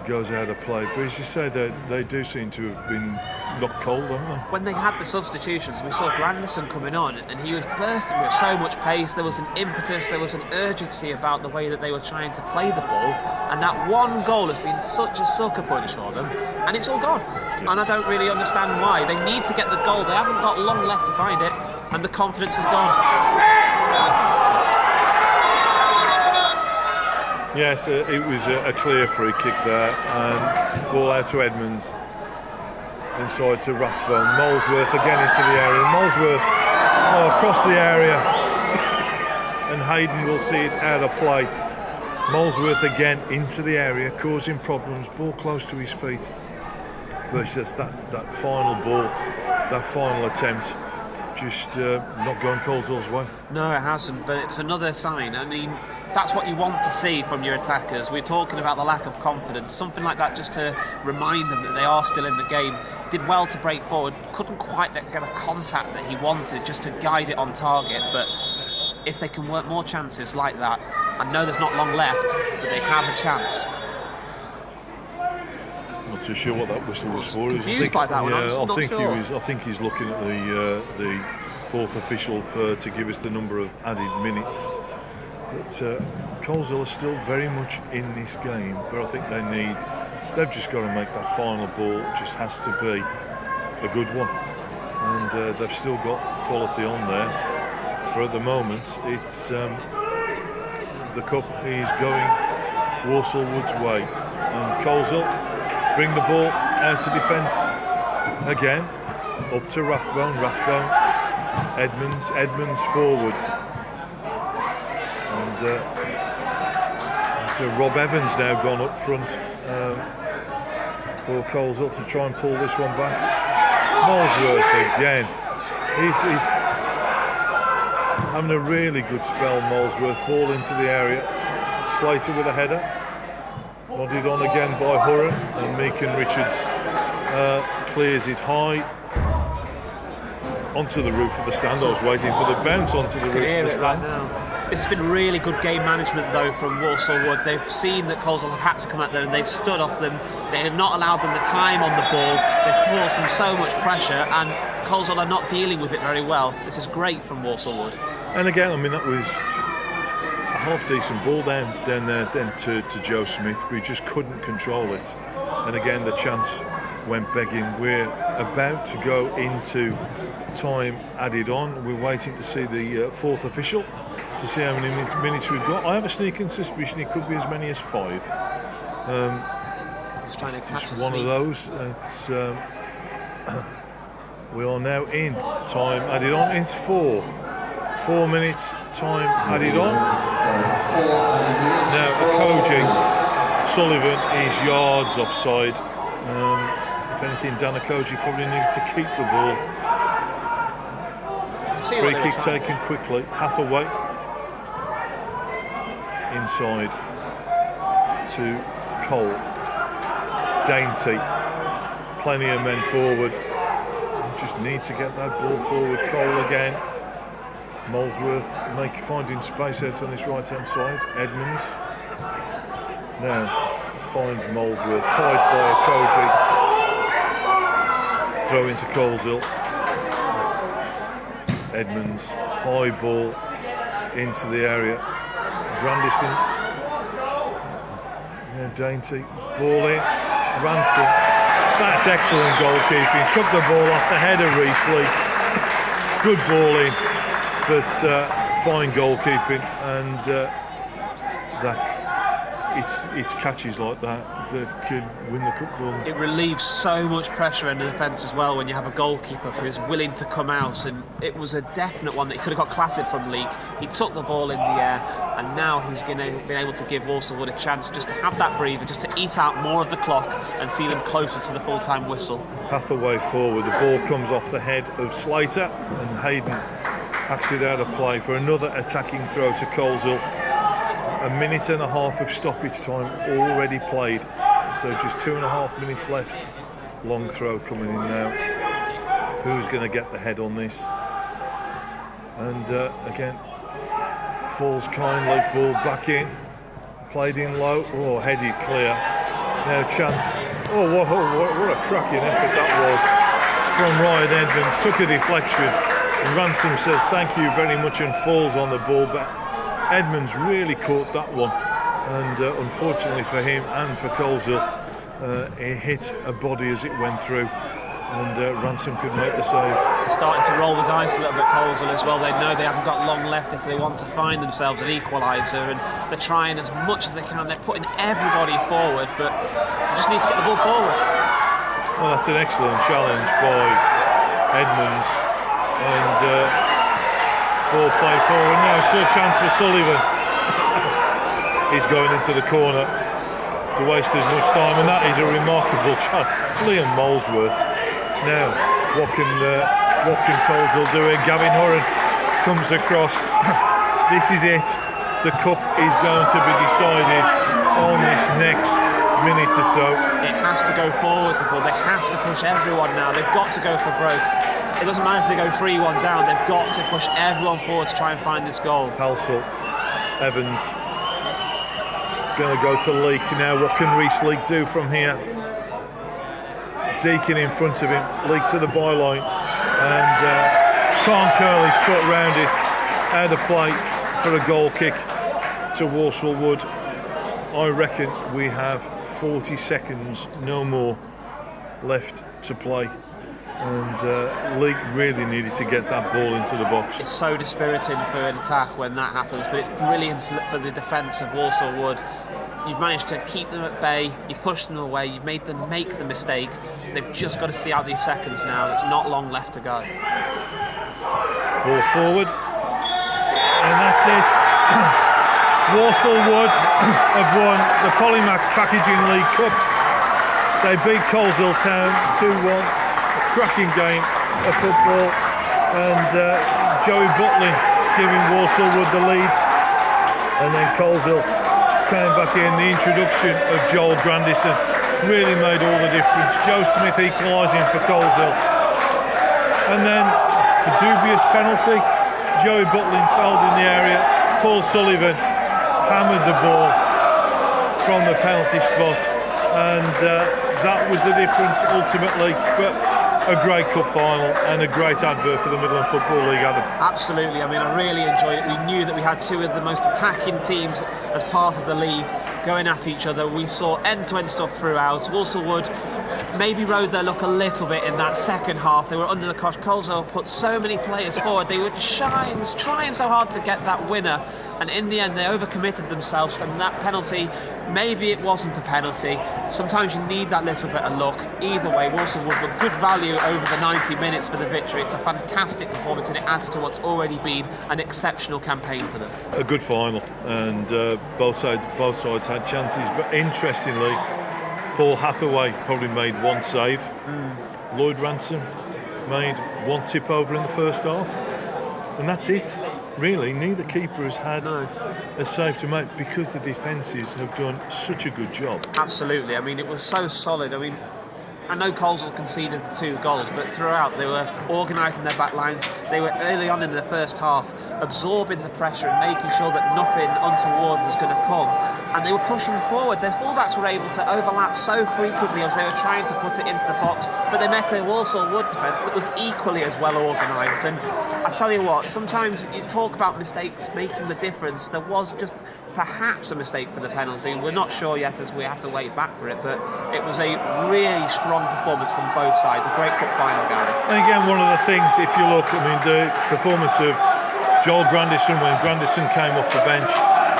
goes out of play. But as you say, they do seem to have been knocked cold, haven't they? When they had the substitutions, we saw Grandison coming on, and he was bursting with so much pace. There was an impetus, there was an urgency about the way that they were trying to play the ball, and that one goal has been such a sucker punch for them, and it's all gone. And I don't really understand why. They need to get the goal. They haven't got long left to find it, and the confidence is gone. Yes, it was a clear free kick there, and ball out to Edmonds, inside to Rathbone. Molesworth again into the area. Molesworth across the area, and Hayden will see it out of play. Molesworth again into the area, causing problems. Ball close to his feet, but it's just that final ball, that final attempt, just not going Coleshill's way. No, it hasn't, but it's another sign. I mean, that's what you want to see from your attackers. We're talking about the lack of confidence. Something like that just to remind them that they are still in the game. Did well to break forward, couldn't quite get a contact that he wanted just to guide it on target, but if they can work more chances like that, I know there's not long left, but they have a chance. Not too sure what that whistle was for. Confused by that one. I'm not sure. I think he's looking at the fourth official to give us the number of added minutes. But Coleshill are still very much in this game, but I think they've just got to make that final ball. It just has to be a good one, and they've still got quality on there. But at the moment, it's the cup is going Walsall Wood's way, and Coleshill bring the ball out to defence again, up to Rathbone, Edmonds forward. And so Rob Evans now gone up front for Coleshill to try and pull this one back. Molesworth again. He's having a really good spell, Molesworth. Ball into the area. Slater with a header. Nodded on again by Hurren, and Meakin Richards clears it high onto the roof of the stand. I was waiting for the bounce onto the roof of the stand. Right now. This has been really good game management though from Walsall Wood. They've seen that Coleshill have had to come at them, and they've stood off them. They have not allowed them the time on the ball. They've caused them so much pressure, and Coleshill are not dealing with it very well. This is great from Walsall Wood. And again, I mean, that was a half decent ball down there then to Joe Smith, but he just couldn't control it. And again, the chance went begging. We're about to go into time added on. We're waiting to see the fourth official to see how many minutes we've got. I have a sneaking suspicion it could be as many as 5. Just trying to catch it's one of those. We are now in time added on. It's 4 minutes time added on. Now Akoji Sullivan is yards offside. If anything, Dan Akoji probably needed to keep the ball. Free kick taken quickly. Hathaway inside to Cole. Dainty. Plenty of men forward. Just need to get that ball forward. Cole again. Molesworth finding space out on his right hand side. Edmonds now finds Molesworth, tied by Akoji. Throw into Coleshill. Edmonds, high ball into the area. Grandison, Dainty, ball in. Ransom. That's excellent goalkeeping. Took the ball off the head of Reesley. Good ball in, but fine goalkeeping, and it's catches like that can win the cup run. It relieves so much pressure in the defence as well when you have a goalkeeper who's willing to come out, and it was a definite one that he could have got clattered from Leek. He took the ball in the air, and now he's been able to give Walsall Wood a chance just to have that breather, just to eat out more of the clock and see them closer to the full-time whistle. Hathaway forward, the ball comes off the head of Slater, and Hayden hacks it out of play for another attacking throw to Coleshill. A minute and a half of stoppage time already played, so just 2.5 minutes left. Long throw coming in now. Who's going to get the head on this? And again, falls kindly, ball back in, played in low, headed clear. Now chance. What a cracking effort that was from Ryan Edmonds. Took a deflection, and Ransom says thank you very much and falls on the ball back. Edmonds really caught that one, and unfortunately for him and for Coleshill, he hit a body as it went through, and Ransom could make the save. They're starting to roll the dice a little bit, Coleshill, as well. They know they haven't got long left if they want to find themselves an equaliser, and they're trying as much as they can. They're putting everybody forward, but they just need to get the ball forward. Well, that's an excellent challenge by Edmonds, and ball played forward now. Still chance for Sullivan. He's going into the corner to waste as much time, and that is a remarkable chance. Liam Molesworth. Now, what can Coleshill do? Gavin Horan comes across. This is it. The cup is going to be decided on this next minute or so. It has to go forward, the ball. They have to push everyone now. They've got to go for broke. It doesn't matter if they go 3-1 down, they've got to push everyone forward to try and find this goal. Halsall, Evans is going to go to Leek now. What can Reece Leek do from here? Deacon in front of him, Leek to the byline, and can't curl his foot round it. Out of play for a goal kick to Walsall Wood. I reckon we have 40 seconds, no more, left to play. And Leek really needed to get that ball into the box. It's so dispiriting for an attack when that happens, but it's brilliant for the defence of Walsall Wood. You've managed to keep them at bay, you've pushed them away, you've made them make the mistake. They've just got to see out these seconds now. It's not long left to go. Ball forward, and that's it. Walsall Wood have won the Polymac Packaging League Cup. They beat Coleshill Town 2-1. Cracking game of football, and Joey Butlin giving Walsall Wood the lead, and then Coleshill came back in. The introduction of Joel Grandison really made all the difference. Joe Smith equalising for Coleshill, and then the dubious penalty. Joey Butlin fouled in the area. Paul Sullivan hammered the ball from the penalty spot, and that was the difference ultimately. But a great cup final and a great advert for the Midland Football League, Adam. Absolutely. I mean, I really enjoyed it. We knew that we had two of the most attacking teams as part of the league going at each other. We saw end-to-end stuff throughout. Walsall Wood maybe rode their luck a little bit in that second half. They were under the cosh. Coleshill put so many players forward. They were trying so hard to get that winner, and in the end they overcommitted themselves from that penalty. Maybe it wasn't a penalty. Sometimes you need that little bit of luck. Either way, Walsall Wood were good value over the 90 minutes for the victory. It's a fantastic performance, and it adds to what's already been an exceptional campaign for them. A good final, and both sides had chances, but interestingly, Paul Hathaway probably made one save. Lloyd Ransom made one tip over in the first half, and that's it. Really, neither keeper has had a save to make because the defences have done such a good job. Absolutely. I mean, it was so solid. I mean, I know Coleshill conceded the 2 goals, but throughout they were organising their back lines. They were early on in the first half absorbing the pressure and making sure that nothing untoward was going to come. And they were pushing forward. Their fullbacks were able to overlap so frequently as they were trying to put it into the box, but they met a Walsall Wood defence that was equally as well organised. And I tell you what, sometimes you talk about mistakes making the difference. There was just perhaps a mistake for the penalty. We're not sure yet as we have to wait back for it, but it was a really strong performance from both sides. A great cup final, Gary. And again, one of the things, if you look, I mean, the performance of Joel Grandison when Grandison came off the bench,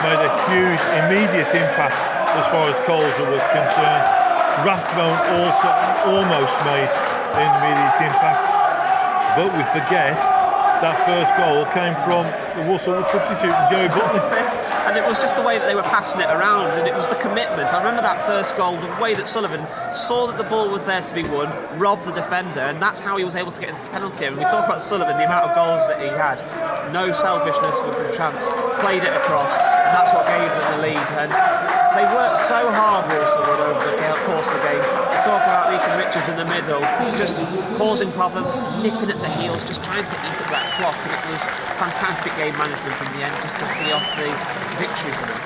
made a huge immediate impact as far as Coleshill was concerned. Rathbone also almost made an immediate impact, but we forget that first goal came from the Walsall substitute, Diouri. And it was just the way that they were passing it around, and it was the commitment. I remember that first goal, the way that Sullivan saw that the ball was there to be won, robbed the defender, and that's how he was able to get into the penalty area. And we talk about Sullivan, the amount of goals that he had, no selfishness with the chance, played it across, and that's what gave them the lead. And they worked so hard, Walsall, over the course of the game. We talk about Leakin Richards in the middle, just causing problems, nipping at the heels, just trying to eat at that clock, and it was fantastic game management in the end, just to see off the victory for them.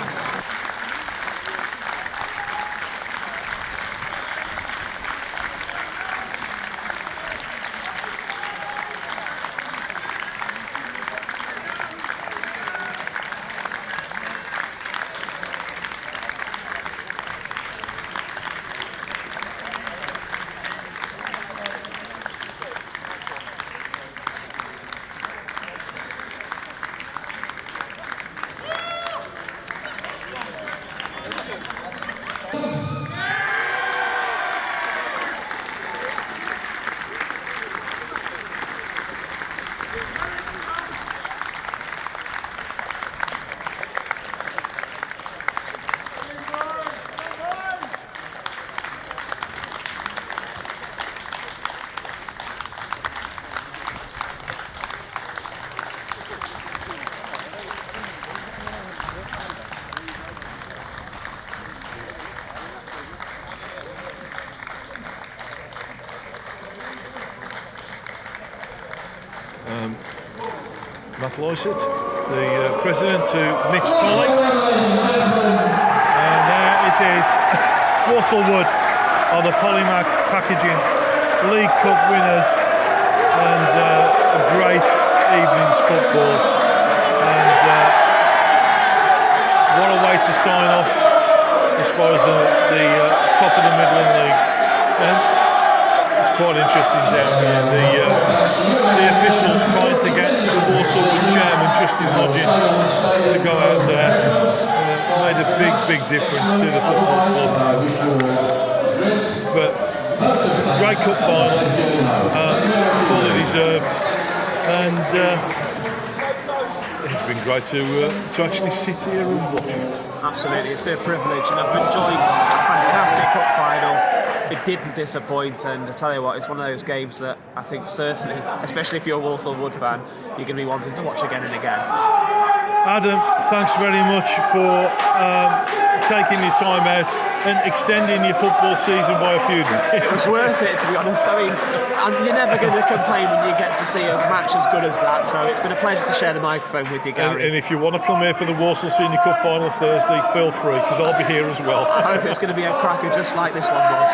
Matt Loysett, the president, to Mitch Polly, and there it is. Walsall Wood are the Polymac packaging League Cup winners, and a great evening's football, and what a way to sign off as far as the top of the Midland League. And it's quite interesting down here, the officials trying to get the Walsall Wood chairman Justin Hodgin to go out there. Made a big difference to the football club. But great cup final, fully deserved, and it's been great to actually sit here and watch it. Absolutely, it's been a privilege, and I've enjoyed a fantastic cup final. It didn't disappoint, and I tell you what, it's one of those games that I think certainly, especially if you're a Walsall Wood fan, you're going to be wanting to watch again and again. Adam, thanks very much for taking your time out and extending your football season by a few days. It was worth it, to be honest. I mean, you're never going to complain when you get to see a match as good as that, so it's been a pleasure to share the microphone with you, Gary. And if you want to come here for the Walsall Senior Cup final Thursday, feel free, because I'll be here as well. I hope it's going to be a cracker just like this one was.